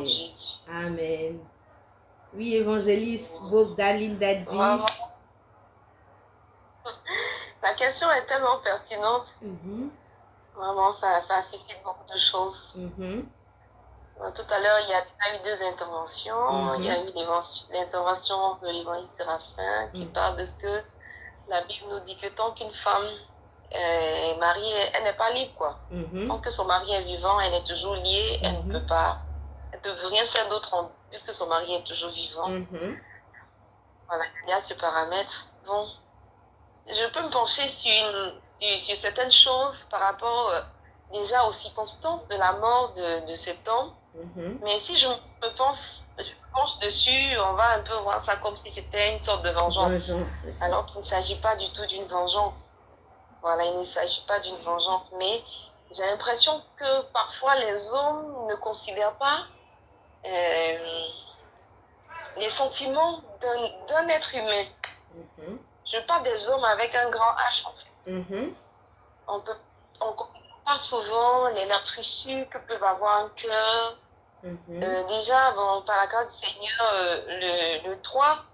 de Jésus. Amen. Oui, évangéliste Bob Dalin Dadvich. La question est tellement pertinente. Vraiment, ça suscite beaucoup de choses. Tout à l'heure, il y a eu 2 interventions. Il y a eu l'intervention de l'évangéliste Séraphin qui parle de ce que la Bible nous dit que tant qu'une femme est mariée, elle n'est pas libre, quoi. Tant que son mari est vivant, elle est toujours liée, elle ne peut pas, elle ne peut rien faire d'autre puisque son mari est toujours vivant. Voilà, il y a ce paramètre. Bon, je peux me pencher sur certaines choses par rapport déjà aux circonstances de la mort de cet homme. Mais si je penche dessus, on va un peu voir ça comme si c'était une sorte de vengeance. Alors qu'il ne s'agit pas du tout d'une vengeance. Voilà, il ne s'agit pas d'une vengeance, mais j'ai l'impression que parfois les hommes ne considèrent pas les sentiments d'un être humain. Je parle des hommes avec un grand H en fait. On ne comprend pas souvent les meurtrissures que peuvent avoir un cœur. Déjà, bon, par la grâce du Seigneur, le 3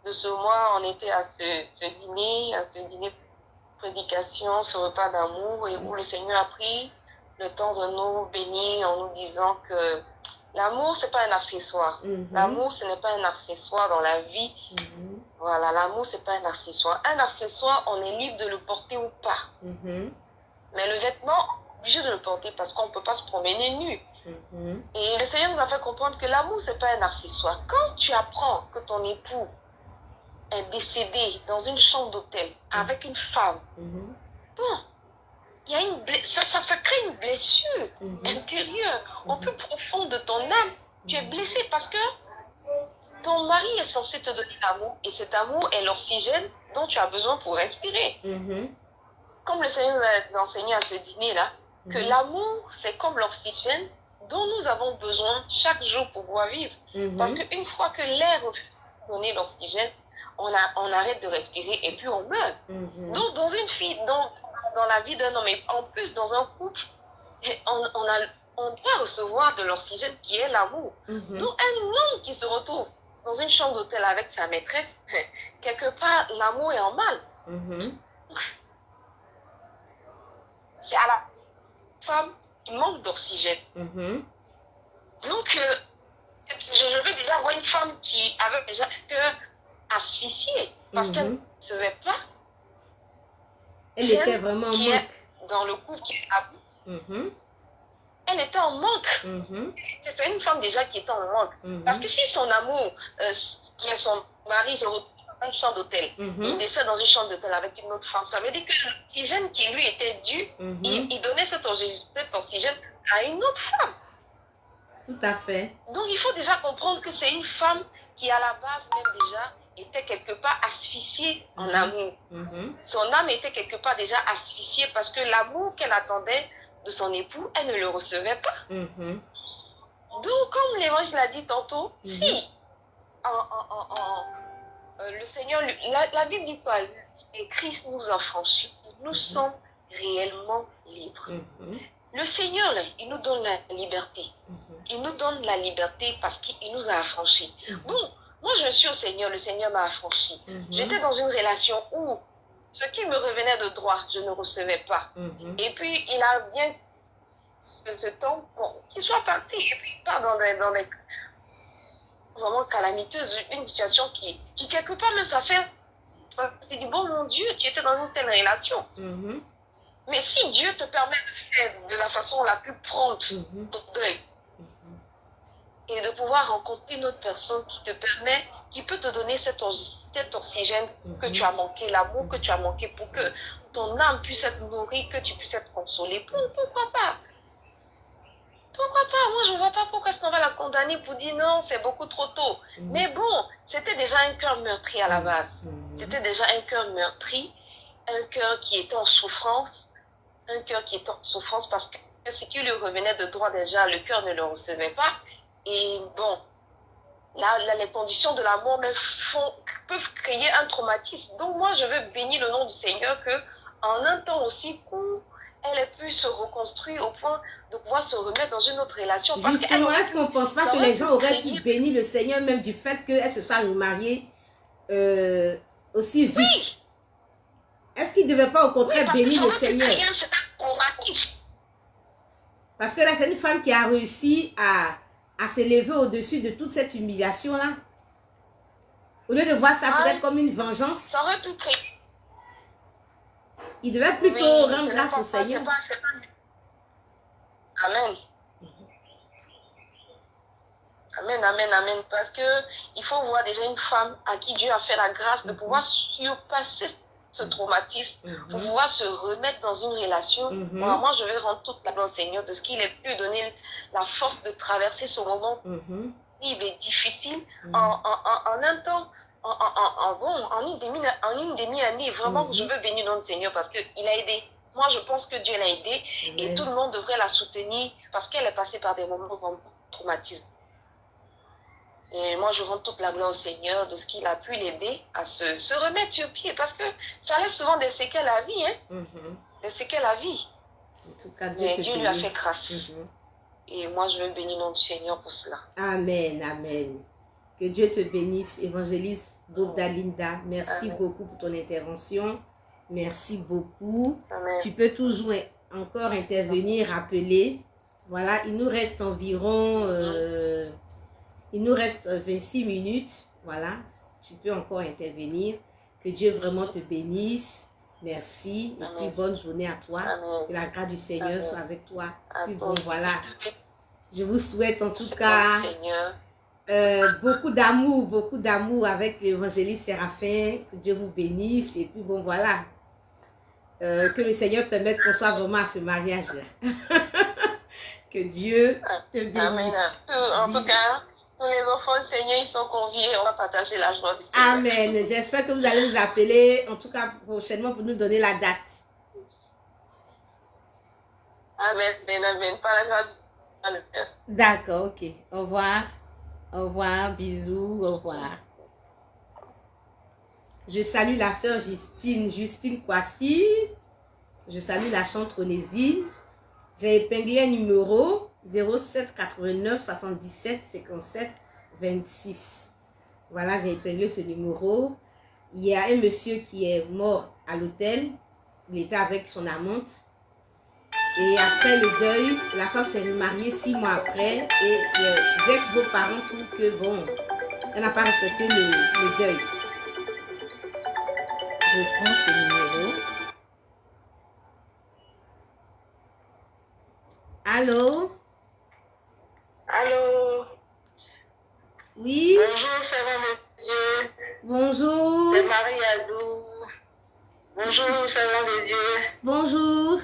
de ce mois, on était à ce dîner prédication, ce repas d'amour, et où le Seigneur a pris le temps de nous bénir en nous disant que l'amour, c'est pas un accessoire. L'amour, ce n'est pas un accessoire dans la vie. Voilà, l'amour, c'est pas un accessoire. Un accessoire, on est libre de le porter ou pas. Mais le vêtement, on est obligé de le porter parce qu'on ne peut pas se promener nu. Et le Seigneur nous a fait comprendre que l'amour, c'est pas un accessoire. Quand tu apprends que ton époux est décédé dans une chambre d'hôtel avec une femme, bon, il y a ça crée une blessure intérieure, au plus profond de ton âme. Tu es blessé parce que ton mari est censé te donner l'amour, et cet amour est l'oxygène dont tu as besoin pour respirer. Comme le Seigneur nous a enseigné à ce dîner-là, que l'amour, c'est comme l'oxygène dont nous avons besoin chaque jour pour pouvoir vivre. Parce qu'une fois que l'air refuse de donner l'oxygène, on arrête de respirer et puis on meurt. Donc, dans la vie d'un homme, et en plus dans un couple, on doit recevoir de l'oxygène qui est l'amour. Donc, un homme qui se retrouve dans une chambre d'hôtel avec sa maîtresse, quelque part, l'amour est en mal. C'est à la femme qui manque d'oxygène. Donc, je veux déjà voir une femme qui avait déjà un cœur asphyxié parce qu'elle ne savait pas. Elle était vraiment en manque. Dans le couple qui est à bout. Elle était en manque. C'est une femme déjà qui était en manque. Parce que si son amour, qui est son mari, se retrouve dans une chambre d'hôtel, il décède dans une chambre d'hôtel avec une autre femme, ça veut dire que l'oxygène qui lui était dû, il donnait cet oxygène à une autre femme. Tout à fait. Donc il faut déjà comprendre que c'est une femme qui à la base même déjà était quelque part asphyxiée en amour. Son âme était quelque part déjà asphyxiée parce que l'amour qu'elle attendait de son époux, elle ne le recevait pas. Donc comme l'évangile l'a dit tantôt, si le Seigneur, la Bible dit quoi? Et Christ nous a franchis, nous sommes réellement libres. Le Seigneur, là, il nous donne la liberté. Il nous donne la liberté parce qu'il nous a affranchis. Bon, moi je suis au Seigneur, le Seigneur m'a affranchi. J'étais dans une relation où ce qui me revenait de droit, je ne recevais pas. Et puis il a bien ce temps pour qu'il soit parti. Et puis il part dans des vraiment calamiteuses, une situation qui quelque part même ça fait... C'est dit, bon mon Dieu, tu étais dans une telle relation. Mais si Dieu te permet de faire de la façon la plus prompte ton deuil et de pouvoir rencontrer une autre personne qui peut te donner cet oxygène que tu as manqué, l'amour que tu as manqué pour que ton âme puisse être nourrie, que tu puisses être consolé, pourquoi pas? Pourquoi pas? Moi, je ne vois pas pourquoi est-ce qu'on va la condamner pour dire non, c'est beaucoup trop tôt. Mais bon, c'était déjà un cœur meurtri à la base. C'était déjà un cœur meurtri, un cœur qui était en souffrance. Un cœur qui est en souffrance parce que ce qui lui revenait de droit déjà, le cœur ne le recevait pas. Et bon, là les conditions de la mort peuvent créer un traumatisme. Donc moi, je veux bénir le nom du Seigneur qu'en un temps aussi court, elle ait pu se reconstruire au point de pouvoir se remettre dans une autre relation. Justement, est-ce qu'on ne pense pas que les gens auraient pu bénir le Seigneur même du fait qu'elle se soit remariée aussi vite? Oui. Est-ce qu'il ne devait pas au contraire bénir le Seigneur? Parce que là, c'est une femme qui a réussi à s'élever au-dessus de toute cette humiliation-là. Au lieu de voir ça peut-être comme une vengeance, ça aurait pu créer. Il devait plutôt rendre grâce au Seigneur. Amen. Amen. Parce qu'il faut voir déjà une femme à qui Dieu a fait la grâce de pouvoir surpasser ce traumatisme, pour pouvoir se remettre dans une relation. Moi, je vais rendre toute la gloire au Seigneur de ce qu'il ait pu donner la force de traverser ce moment. Il est difficile en un temps, en une demi-année. Vraiment, je veux bénir notre Seigneur parce qu'il a aidé. moi, je pense que Dieu l'a aidée et tout le monde devrait la soutenir parce qu'elle est passée par des moments de traumatisme. Et moi, je rends toute la gloire au Seigneur de ce qu'il a pu l'aider à se remettre sur pied parce que ça laisse souvent des séquelles à vie, hein? Des séquelles à vie. En tout cas, mais Dieu lui a fait grâce. Et moi, je veux bénir notre Seigneur pour cela. Amen, amen. Que Dieu te bénisse, évangéliste Gobda Linda. Merci beaucoup pour ton intervention. Merci beaucoup. Amen. Tu peux toujours encore intervenir, rappeler. Voilà, il nous reste environ... il nous reste 26 minutes. Voilà, tu peux encore intervenir. Que Dieu vraiment te bénisse. Merci. Et puis bonne journée à toi. Amen. Que la grâce du Seigneur soit avec toi. À Puis toi. bon, voilà. Je vous souhaite en tout cas Seigneur. beaucoup d'amour avec l'évangéliste Séraphin. Que Dieu vous bénisse. Et puis bon, voilà. Que le Seigneur permette qu'on soit vraiment à ce mariage-là. Que Dieu te bénisse. Amen. En tout cas, tous les enfants du Seigneur, ils sont conviés. On va partager la joie du Seigneur. Amen. J'espère que vous allez nous appeler, en tout cas prochainement, pour nous donner la date. Amen. Amen. Par la grâce du Père. D'accord, ok. Au revoir. Au revoir. Bisous. Au revoir. Je salue la sœur Justine Kwasi. Je salue la chante Onésime. J'ai épinglé un numéro 07 89 77 57 26. Voilà, j'ai épinglé ce numéro. Il y a un monsieur qui est mort à l'hôtel. Il était avec son amante. Et après le deuil, la femme s'est remariée 6 mois après. Et les ex-beaux-parents trouvent que bon, elle n'a pas respecté le deuil. Je prends ce numéro. Allô? Allô? Oui? Bonjour, servant de Dieu. Bonjour. C'est Marie Adou. Bonjour, servant de Dieu. Bonjour.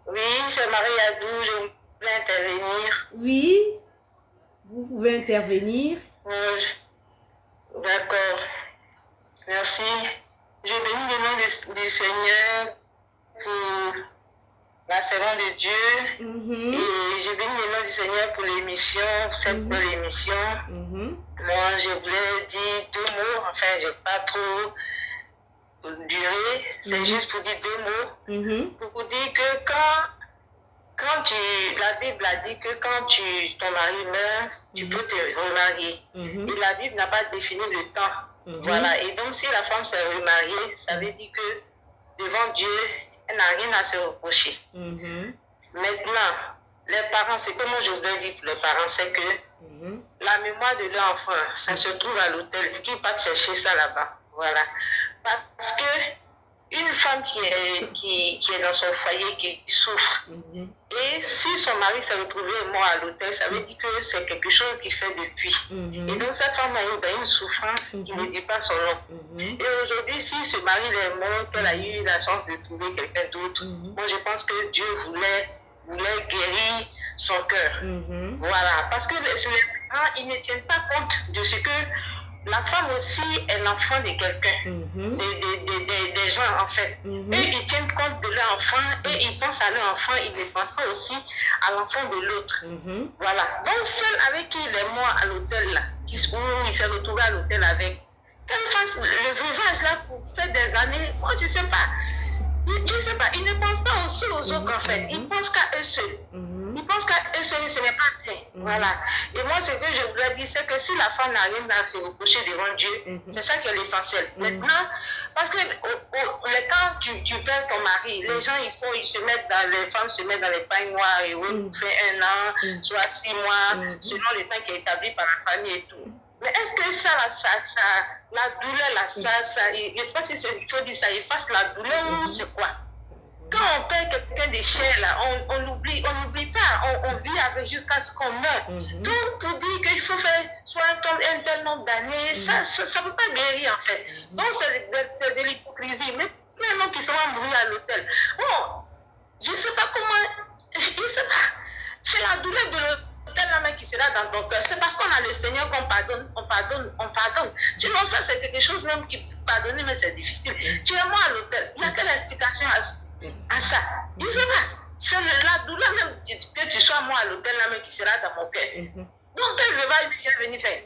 Oui, c'est Marie Adou. Je voulais intervenir. Oui? Vous pouvez intervenir. D'accord. Merci. Je bénis le nom du Seigneur pour la servante de Dieu. Et je bénis le nom du Seigneur pour l'émission, pour cette belle émission. Moi, je voulais dire 2 mots. Enfin, je n'ai pas trop duré. C'est juste pour dire 2 mots. Pour vous dire que la Bible a dit que quand ton mari meurt, tu peux te remarier. Et la Bible n'a pas défini le temps. Voilà. Et donc, si la femme s'est remariée, ça veut dire que devant Dieu, elle n'a rien à se reprocher. Maintenant, les parents, c'est comme je voudrais dire pour les parents, c'est que la mémoire de leur enfant, ça se trouve à l'hôtel, qu'ils partent chercher ça là-bas. Voilà. Parce que une femme qui est dans son foyer, qui souffre, et si son mari s'est retrouvé mort à l'hôtel, ça veut dire que c'est quelque chose qu'il fait depuis. Et donc cette femme a eu une souffrance qui ne dit pas son nom. Et aujourd'hui, si ce mari est mort, qu'elle a eu la chance de trouver quelqu'un d'autre, moi je pense que Dieu voulait guérir son cœur. Voilà. Parce que les parents, ils ne tiennent pas compte de ce que la femme aussi est l'enfant de quelqu'un, des gens en fait. Et ils tiennent compte de leur enfant et ils pensent à leur enfant, ils ne pensent pas aussi à l'enfant de l'autre. Voilà. Donc celle avec qui il est mort à l'hôtel là, où il s'est retrouvé à l'hôtel avec, qu'elle fasse le veuvage là pour faire des années, moi je sais pas. Je ne sais pas, ils ne pensent pas aussi aux autres en fait, ils pensent qu'à eux seuls. Ils pensent qu'à eux seuls, ce n'est pas vrai. Voilà. Et moi, ce que je voudrais dire, c'est que si la femme n'a rien à se reprocher devant Dieu, c'est ça qui est l'essentiel. Maintenant, parce que quand tu perds ton mari, les gens, les femmes se mettent dans les baignoires et fait 1 an, soit 6 mois, selon le temps qui est établi par la famille et tout. Mais est-ce que la douleur, là, je ne sais pas si il faut dire ça, efface la douleur ou c'est quoi? Quand on perd quelqu'un de cher, là, on n'oublie pas, on vit avec jusqu'à ce qu'on meure. Donc, pour dire qu'il faut faire soit un tel nombre d'années, ça ne peut pas guérir en fait. Donc, c'est de l'hypocrisie. Mais maintenant qu'ils sont mourir à l'hôtel, bon, je ne sais pas comment, je ne sais pas, c'est la douleur de l'hôtel la main qui sera dans ton cœur. C'est parce qu'on a le Seigneur qu'on pardonne. Sinon, ça, c'est quelque chose même qui pardonner, mais c'est difficile. Tu es moi à l'hôtel. Il n'y a quelle explication à ça? Il ne sait pas. C'est la douleur même que tu sois moi à l'hôtel, là même qui sera dans mon cœur. Donc, quel repas il vient venir faire?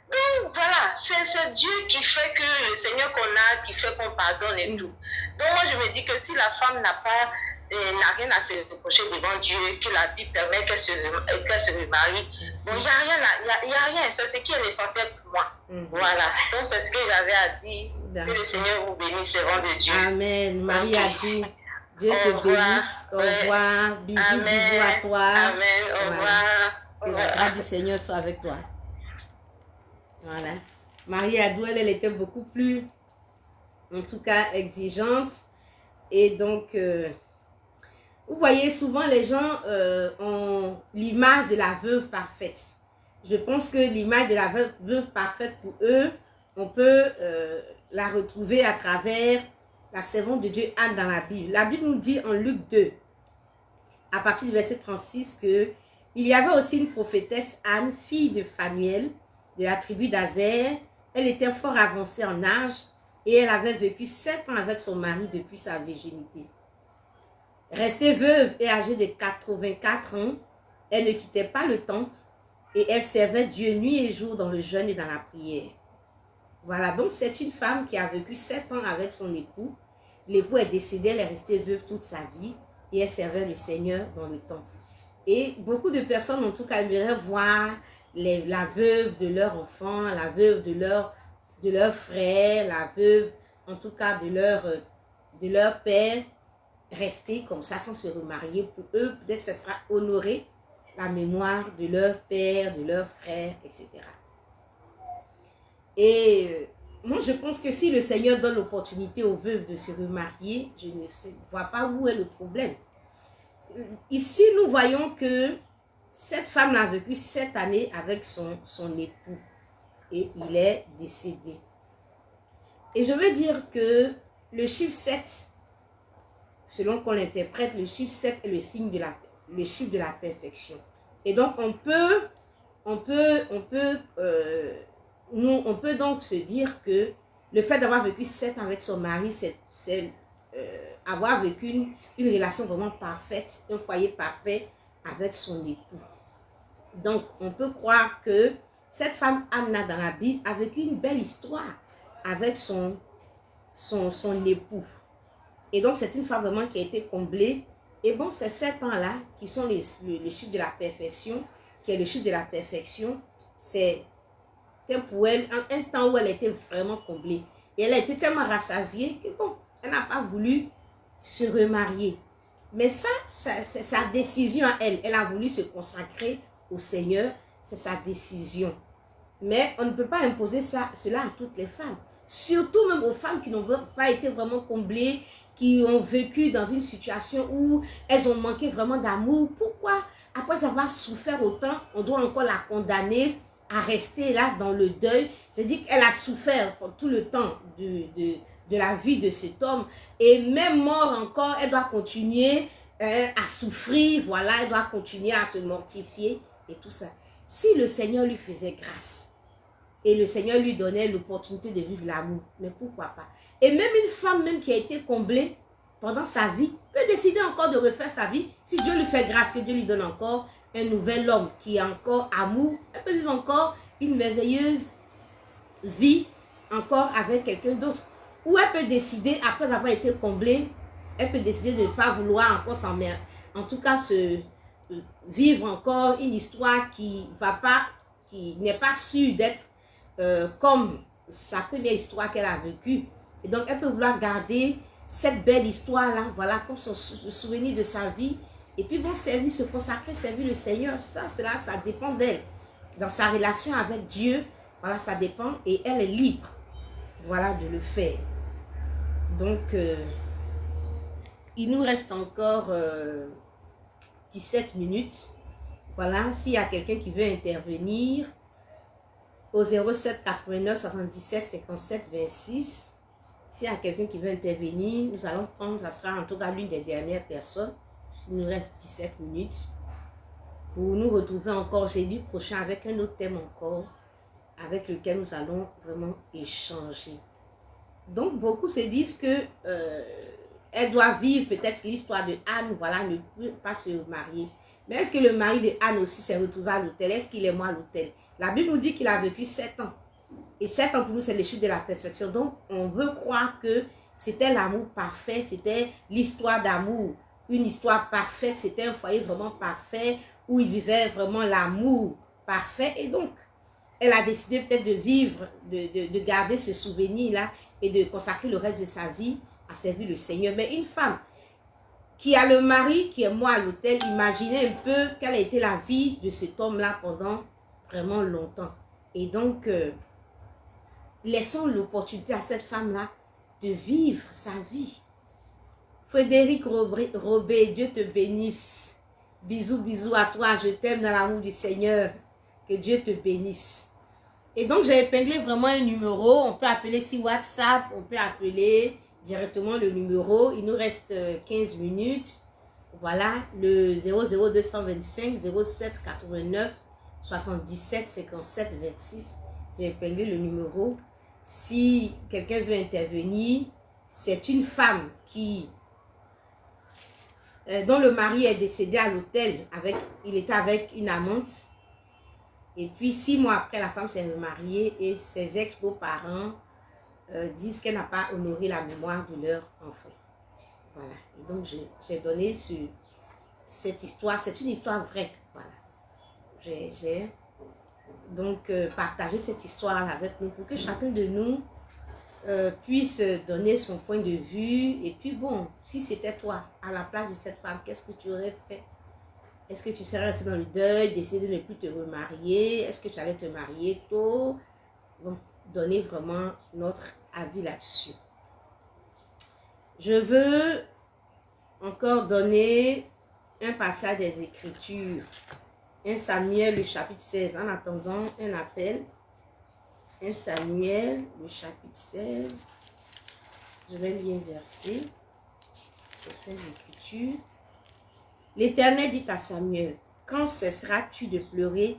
Donc, voilà, c'est Dieu qui fait que le Seigneur qu'on a, qui fait qu'on pardonne et tout. Donc, moi, je me dis que si la femme n'a rien à se reprocher devant Dieu, que la Bible permet qu'elle se remarie, bon, il n'y a rien. C'est ce qui est l'essentiel pour moi. Voilà. Donc, c'est ce que j'avais à dire. Que le Seigneur vous bénisse, servant de Dieu. Amen. Marie a dit, Dieu te bénisse. Au revoir. Bisous, bisous à toi. Amen. Au revoir. Que la grâce du Seigneur soit avec toi. Voilà. Marie Adou, elle était beaucoup plus, en tout cas, exigeante. Et donc, vous voyez, souvent les gens ont l'image de la veuve parfaite. Je pense que l'image de la veuve parfaite, pour eux, on peut la retrouver à travers la servante de Dieu Anne dans la Bible. La Bible nous dit en Luc 2, à partir du verset 36, que il y avait aussi une prophétesse Anne, fille de Phanuel, de la tribu d'Azer. Elle était fort avancée en âge et elle avait vécu 7 ans avec son mari depuis sa virginité. Restée veuve et âgée de 84 ans, elle ne quittait pas le temple et elle servait Dieu nuit et jour dans le jeûne et dans la prière. Voilà, donc c'est une femme qui a vécu 7 ans avec son époux. L'époux est décédé, elle est restée veuve toute sa vie et elle servait le Seigneur dans le temple. Et beaucoup de personnes, en tout cas, aimeraient voir la veuve de leur enfant, la veuve de leur frère, la veuve, en tout cas, de leur père, rester comme ça sans se remarier. Pour eux, peut-être que ce sera honorer la mémoire de leur père, de leur frère, etc. Et moi, je pense que si le Seigneur donne l'opportunité aux veuves de se remarier, je ne vois pas où est le problème. Ici, nous voyons que cette femme a vécu 7 années avec son époux et il est décédé. Et je veux dire que le chiffre 7, selon qu'on l'interprète, le chiffre 7 est le signe de le chiffre de la perfection. Et donc, on peut donc se dire que le fait d'avoir vécu 7 ans avec son mari, c'est avoir vécu une relation vraiment parfaite, un foyer parfait avec son époux. Donc, on peut croire que cette femme Anna dans la Bible a vécu une belle histoire avec son époux. Et donc, c'est une femme vraiment qui a été comblée. Et bon, ces 7 ans-là, qui sont le chiffre de la perfection, qui est le chiffre de la perfection, c'est pour elle un temps où elle était vraiment comblée. Et elle a été tellement rassasiée que bon, elle n'a pas voulu se remarier. Mais ça, c'est sa décision à elle. Elle a voulu se consacrer au Seigneur. C'est sa décision. Mais on ne peut pas imposer cela à toutes les femmes. Surtout même aux femmes qui n'ont pas été vraiment comblées, qui ont vécu dans une situation où elles ont manqué vraiment d'amour. Pourquoi, après avoir souffert autant, on doit encore la condamner à rester là dans le deuil? C'est-à-dire qu'elle a souffert pour tout le temps de la vie de cet homme. Et même mort encore, elle doit continuer à souffrir. Voilà, elle doit continuer à se mortifier et tout ça. Si le Seigneur lui faisait grâce et le Seigneur lui donnait l'opportunité de vivre l'amour, mais pourquoi pas? Et même une femme même qui a été comblée pendant sa vie peut décider encore de refaire sa vie. Si Dieu lui fait grâce, que Dieu lui donne encore un nouvel homme qui a encore amour, elle peut vivre encore une merveilleuse vie encore avec quelqu'un d'autre. Ou elle peut décider, après avoir été comblée, elle peut décider de ne pas vouloir encore s'emmerder. En tout cas, vivre encore une histoire qui n'est pas sûre d'être comme sa première histoire qu'elle a vécue. Et donc, elle peut vouloir garder cette belle histoire-là, voilà, comme son souvenir de sa vie. Et puis, bon, se consacrer, servir le Seigneur, ça dépend d'elle. Dans sa relation avec Dieu, voilà, ça dépend. Et elle est libre, voilà, de le faire. Donc, il nous reste encore 17 minutes. Voilà, s'il y a quelqu'un qui veut intervenir, au 07 89 77 57 26. S'il y a quelqu'un qui veut intervenir, nous allons prendre, ça sera en tout cas l'une des dernières personnes. Il nous reste 17 minutes pour nous retrouver encore jeudi prochain avec un autre thème encore, avec lequel nous allons vraiment échanger. Donc, beaucoup se disent que elle doit vivre peut-être l'histoire de Anne, voilà, ne peut pas se marier. Mais est-ce que le mari de Anne aussi s'est retrouvé à l'autel? Est-ce qu'il est mort à l'autel? La Bible nous dit qu'il a vécu 7 ans. Et 7 ans pour nous, c'est le chiffre de la perfection. Donc, on veut croire que c'était l'amour parfait, c'était l'histoire d'amour. Une histoire parfaite, c'était un foyer vraiment parfait où il vivait vraiment l'amour parfait. Et donc, elle a décidé peut-être de vivre, de garder ce souvenir-là et de consacrer le reste de sa vie à servir le Seigneur. Mais une femme qui a le mari qui est mort à l'autel, imaginez un peu quelle a été la vie de cet homme-là pendant vraiment longtemps. Et donc, laissons l'opportunité à cette femme-là de vivre sa vie. Frédéric Robé, Dieu te bénisse. Bisous, bisous à toi. Je t'aime dans l'amour du Seigneur. Que Dieu te bénisse. Et donc, j'ai épinglé vraiment un numéro. On peut appeler si WhatsApp. On peut appeler directement le numéro. Il nous reste 15 minutes. Voilà, le 00225 07 89 77 57 26. J'ai épinglé le numéro. Si quelqu'un veut intervenir, c'est une femme qui dont le mari est décédé à l'hôtel, il était avec une amante. Et puis 6 mois après, la femme s'est remariée et ses ex-beaux-parents disent qu'elle n'a pas honoré la mémoire de leur enfant. Voilà. Et donc j'ai donné cette histoire, c'est une histoire vraie. Voilà. J'ai donc partagé cette histoire avec nous pour que chacun de nous puisse donner son point de vue. Et puis bon, si c'était toi à la place de cette femme, qu'est-ce que tu aurais fait? Est-ce que tu serais resté dans le deuil, décider de ne plus te remarier? Est-ce que tu allais te marier tôt? Donc, donner vraiment notre avis là-dessus. Je veux encore donner un passage des Écritures. 1 Samuel, le chapitre 16. En attendant un appel. 1 Samuel, le chapitre 16. Je vais lire un verset. C'est ces Écritures. L'Éternel dit à Samuel, « Quand cesseras-tu de pleurer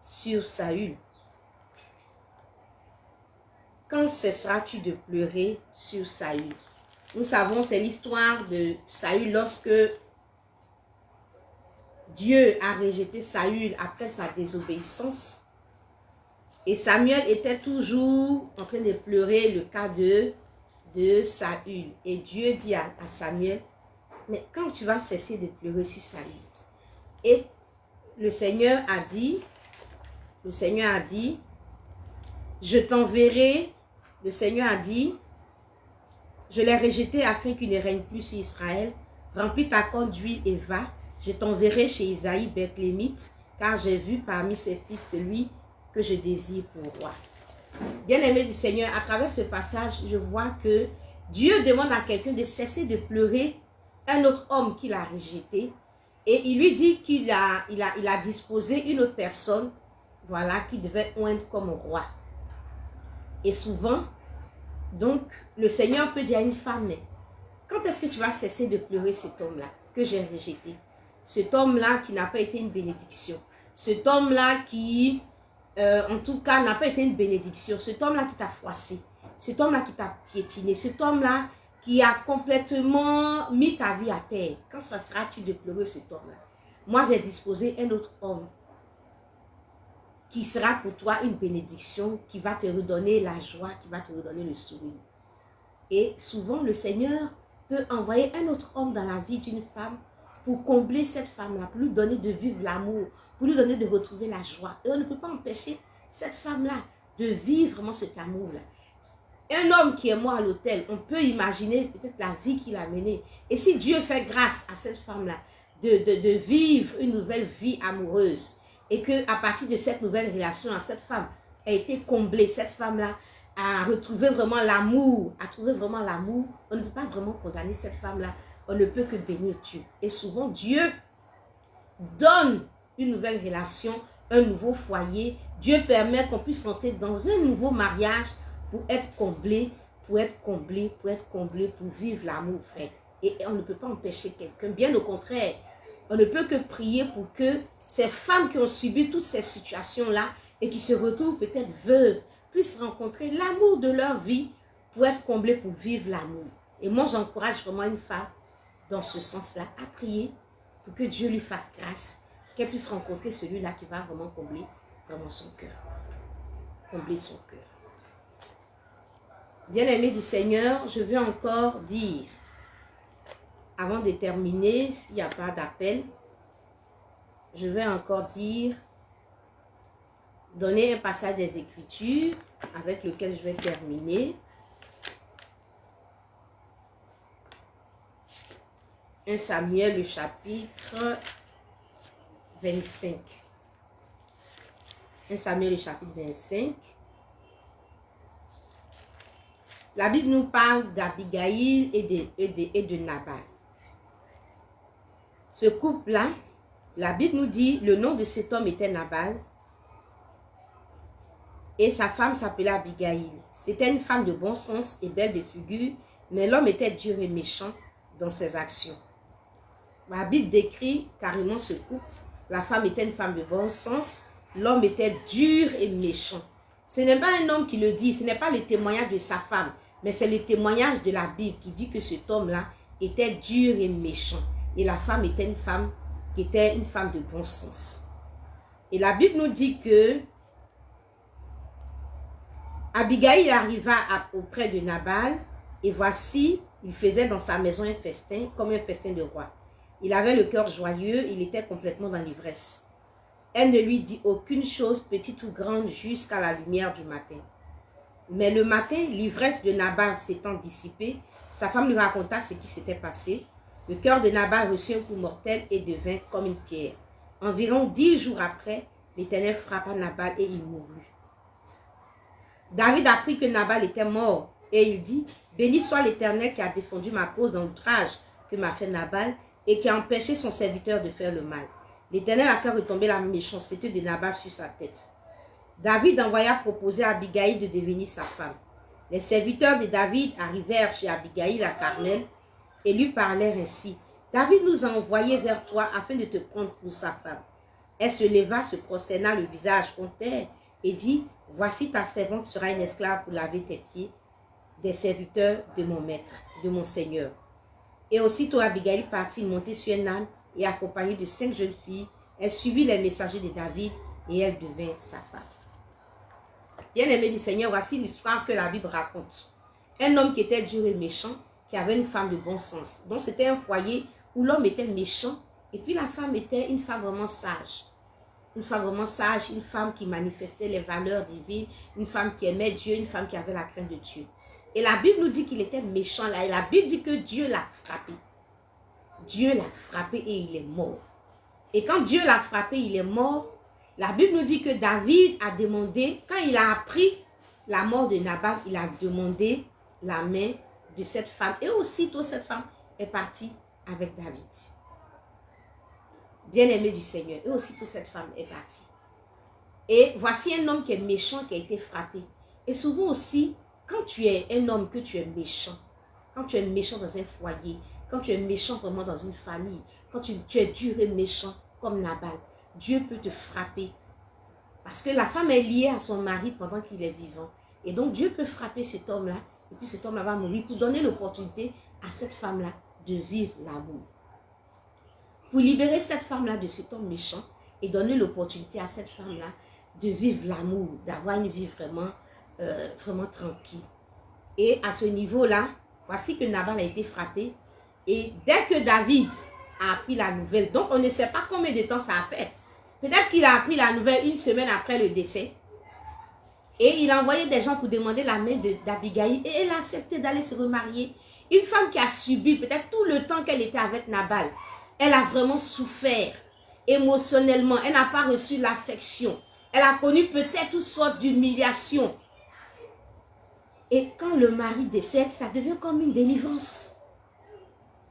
sur Saül? Quand cesseras-tu de pleurer sur Saül? » Nous savons, c'est l'histoire de Saül lorsque Dieu a rejeté Saül après sa désobéissance. Et Samuel était toujours en train de pleurer le cas de Saül. Et Dieu dit à Samuel, mais quand tu vas cesser de pleurer sur Saül? Et le Seigneur a dit, je t'enverrai, le Seigneur a dit, je l'ai rejeté afin qu'il ne règne plus sur Israël. Remplis ta corne d'huile et va. Je t'enverrai chez Isaïe Bethlémite, car j'ai vu parmi ses fils celui que je désire pour roi. Bien-aimé du Seigneur, à travers ce passage, je vois que Dieu demande à quelqu'un de cesser de pleurer un autre homme qu'il a rejeté. Et il lui dit qu'il a disposé une autre personne, voilà, qui devait oindre comme roi. Et souvent, donc, le Seigneur peut dire à une femme, mais quand est-ce que tu vas cesser de pleurer cet homme-là que j'ai rejeté? Cet homme-là qui n'a pas été une bénédiction. Cet homme-là qui, en tout cas, n'a pas été une bénédiction. Cet homme-là qui t'a froissé. Cet homme-là qui t'a piétiné. Cet homme-là qui a complètement mis ta vie à terre. Quand ça sera-tu de pleurer cet homme-là? Moi, j'ai disposé un autre homme qui sera pour toi une bénédiction, qui va te redonner la joie, qui va te redonner le sourire. Et souvent, le Seigneur peut envoyer un autre homme dans la vie d'une femme pour combler cette femme-là, pour lui donner de vivre l'amour, pour lui donner de retrouver la joie. Et on ne peut pas empêcher cette femme-là de vivre vraiment cet amour-là. Un homme qui est mort à l'autel, on peut imaginer peut-être la vie qu'il a menée. Et si Dieu fait grâce à cette femme-là de vivre une nouvelle vie amoureuse, et qu'à partir de cette nouvelle relation, cette femme a été comblée, cette femme-là a retrouvé vraiment l'amour, a trouvé vraiment l'amour, on ne peut pas vraiment condamner cette femme-là, on ne peut que bénir Dieu. Et souvent, Dieu donne une nouvelle relation, un nouveau foyer. Dieu permet qu'on puisse entrer dans un nouveau mariage pour être comblé, pour vivre l'amour vrai. Et on ne peut pas empêcher quelqu'un, bien au contraire, on ne peut que prier pour que ces femmes qui ont subi toutes ces situations-là et qui se retrouvent peut-être veuves puissent rencontrer l'amour de leur vie pour être comblée, pour vivre l'amour. Et moi, j'encourage vraiment une femme dans ce sens-là à prier pour que Dieu lui fasse grâce, qu'elle puisse rencontrer celui-là qui va vraiment combler vraiment son cœur. Combler son cœur. Bien-aimé du Seigneur, je veux encore dire, avant de terminer, s'il n'y a pas d'appel, je vais encore dire, donner un passage des Écritures avec lequel je vais terminer. 1 Samuel, le chapitre 25. 1 Samuel, le chapitre 25. La Bible nous parle d'Abigaïl et de Nabal. Ce couple-là, la Bible nous dit, le nom de cet homme était Nabal et sa femme s'appelait Abigaïl. C'était une femme de bon sens et belle de figure, mais l'homme était dur et méchant dans ses actions. La Bible décrit carrément ce couple. La femme était une femme de bon sens, l'homme était dur et méchant. Ce n'est pas un homme qui le dit, ce n'est pas le témoignage de sa femme, mais c'est le témoignage de la Bible qui dit que cet homme-là était dur et méchant. Et la femme était une femme qui était une femme de bon sens. Et la Bible nous dit que Abigaïl arriva auprès de Nabal et voici, il faisait dans sa maison un festin, comme un festin de roi. Il avait le cœur joyeux, il était complètement dans l'ivresse. Elle ne lui dit aucune chose, petite ou grande, jusqu'à la lumière du matin. Mais le matin, l'ivresse de Nabal s'étant dissipée, sa femme lui raconta ce qui s'était passé. Le cœur de Nabal reçut un coup mortel et devint comme une pierre. Environ 10 jours après, l'Éternel frappa Nabal et il mourut. David apprit que Nabal était mort et il dit, « Béni soit l'Éternel qui a défendu ma cause dans l'outrage que m'a fait Nabal et qui a empêché son serviteur de faire le mal. L'Éternel a fait retomber la méchanceté de Nabal sur sa tête. » David envoya proposer à Abigaïl de devenir sa femme. Les serviteurs de David arrivèrent chez Abigaïl à Carmel et lui parlèrent ainsi. « David nous a envoyés vers toi afin de te prendre pour sa femme. » Elle se leva, se prosterna le visage contre terre et dit, « Voici ta servante sera une esclave pour laver tes pieds, des serviteurs de mon maître, de mon seigneur. » Et aussitôt Abigaïl partit monter sur un âne et accompagnée de 5 jeunes filles, elle suivit les messagers de David et elle devint sa femme. Bien-aimé du Seigneur, voici l'histoire que la Bible raconte. Un homme qui était dur et méchant, qui avait une femme de bon sens. Donc c'était un foyer où l'homme était méchant et puis la femme était une femme vraiment sage. Une femme vraiment sage, une femme qui manifestait les valeurs divines, une femme qui aimait Dieu, une femme qui avait la crainte de Dieu. Et la Bible nous dit qu'il était méchant là. Et la Bible dit que Dieu l'a frappé. Dieu l'a frappé et il est mort. Et quand Dieu l'a frappé, il est mort. La Bible nous dit que David a demandé, quand il a appris la mort de Nabal, il a demandé la main de cette femme. Et aussitôt, cette femme est partie avec David. Bien-aimé du Seigneur. Et aussitôt, cette femme est partie. Et voici un homme qui est méchant, qui a été frappé. Et souvent aussi, quand tu es un homme que tu es méchant, quand tu es méchant dans un foyer, quand tu es méchant vraiment dans une famille, quand tu es dur et méchant comme Nabal, Dieu peut te frapper. Parce que la femme est liée à son mari pendant qu'il est vivant. Et donc Dieu peut frapper cet homme-là. Et puis cet homme-là va mourir pour donner l'opportunité à cette femme-là de vivre l'amour. Pour libérer cette femme-là de cet homme méchant et donner l'opportunité à cette femme-là de vivre l'amour, d'avoir une vie vraiment, vraiment tranquille. Et à ce niveau-là, voici que Nabal a été frappé. Et dès que David a appris la nouvelle, donc on ne sait pas combien de temps ça a fait. Peut-être qu'il a appris la nouvelle 1 semaine après le décès. Et il a envoyé des gens pour demander la main d'Abigaïl. Et elle a accepté d'aller se remarier. Une femme qui a subi peut-être tout le temps qu'elle était avec Nabal. Elle a vraiment souffert émotionnellement. Elle n'a pas reçu l'affection. Elle a connu peut-être toutes sortes d'humiliations. Et quand le mari décède, ça devient comme une délivrance.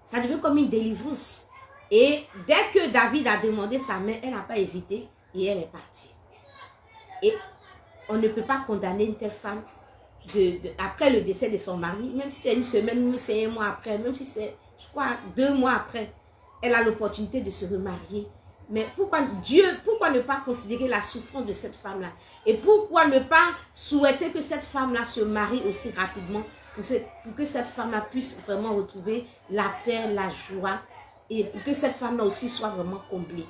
Ça devient comme une délivrance. Et dès que David a demandé sa main, elle n'a pas hésité et elle est partie. Et on ne peut pas condamner une telle femme après le décès de son mari, même si c'est une semaine, même si c'est un mois après, même si c'est, je crois, 2 mois après, elle a l'opportunité de se remarier. Mais pourquoi ne pas considérer la souffrance de cette femme-là? Et pourquoi ne pas souhaiter que cette femme-là se marie aussi rapidement pour que cette femme-là puisse vraiment retrouver la paix, la joie, et pour que cette femme-là aussi soit vraiment comblée.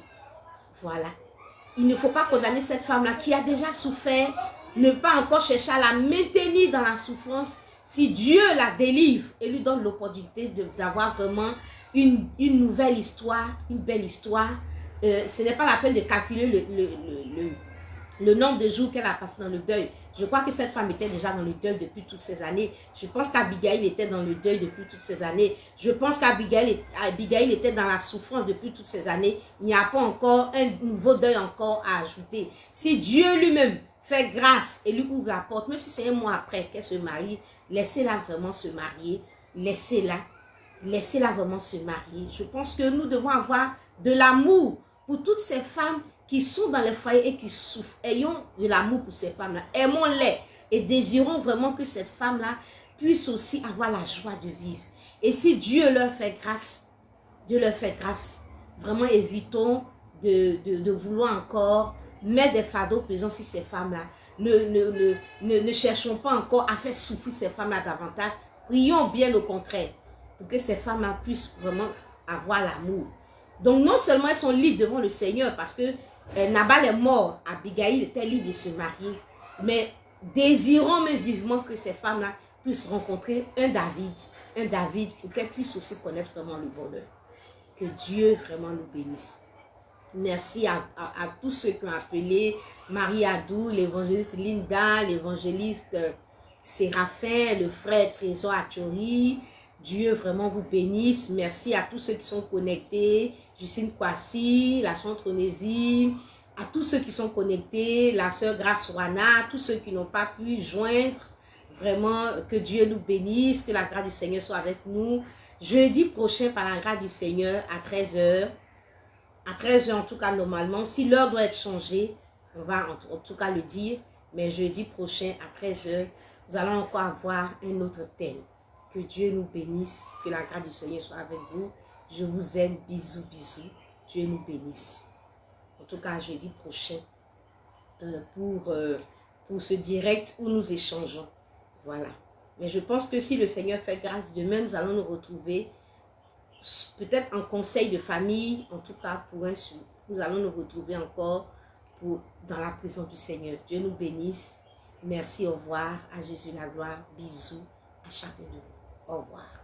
Voilà. Il ne faut pas condamner cette femme-là qui a déjà souffert, ne pas encore chercher à la maintenir dans la souffrance. Si Dieu la délivre et lui donne l'opportunité d'avoir vraiment une nouvelle histoire, une belle histoire, ce n'est pas la peine de calculer le nombre de jours qu'elle a passé dans le deuil. Je crois que cette femme était déjà dans le deuil depuis toutes ces années. Je pense qu'Abigail était dans le deuil depuis toutes ces années. Je pense qu'Abigail était dans la souffrance depuis toutes ces années. Il n'y a pas encore un nouveau deuil encore à ajouter. Si Dieu lui-même fait grâce et lui ouvre la porte, même si c'est un mois après qu'elle se marie, laissez-la vraiment se marier. Laissez-la vraiment se marier. Je pense que nous devons avoir de l'amour pour toutes ces femmes qui sont dans les foyers et qui souffrent. Ayons de l'amour pour ces femmes-là. Aimons-les et désirons vraiment que cette femme-là puisse aussi avoir la joie de vivre. Et si Dieu leur fait grâce, vraiment évitons de vouloir encore mettre des fardeaux pesants sur ces femmes-là. Ne cherchons pas encore à faire souffrir ces femmes-là davantage. Prions bien au contraire pour que ces femmes-là puissent vraiment avoir l'amour. Donc non seulement elles sont libres devant le Seigneur parce que Nabal est mort, Abigail était libre de se marier, mais désirons même vivement que ces femmes-là puissent rencontrer un David pour qu'elles puissent aussi connaître vraiment le bonheur. Que Dieu vraiment nous bénisse. Merci à tous ceux qui ont appelé, Marie Adou, l'évangéliste Linda, l'évangéliste Séraphin, le frère Trésor Achori. Dieu vraiment vous bénisse. Merci à tous ceux qui sont connectés. Justine Kwasi, la chantre Onésime, à tous ceux qui sont connectés, la sœur Grace Wana, tous ceux qui n'ont pas pu joindre. Vraiment, que Dieu nous bénisse, que la grâce du Seigneur soit avec nous. Jeudi prochain, par la grâce du Seigneur, à 13h. À 13h, en tout cas, normalement. Si l'heure doit être changée, on va en tout cas le dire. Mais jeudi prochain, à 13h, nous allons encore avoir un autre thème. Que Dieu nous bénisse, que la grâce du Seigneur soit avec vous. Je vous aime, bisous, bisous. Dieu nous bénisse. En tout cas, jeudi prochain, pour ce direct où nous échangeons. Voilà. Mais je pense que si le Seigneur fait grâce, demain, nous allons nous retrouver, peut-être en conseil de famille, en tout cas, nous allons nous retrouver encore dans la présence du Seigneur. Dieu nous bénisse. Merci, au revoir. À Jésus la gloire. Bisous à chacun de vous. Au revoir.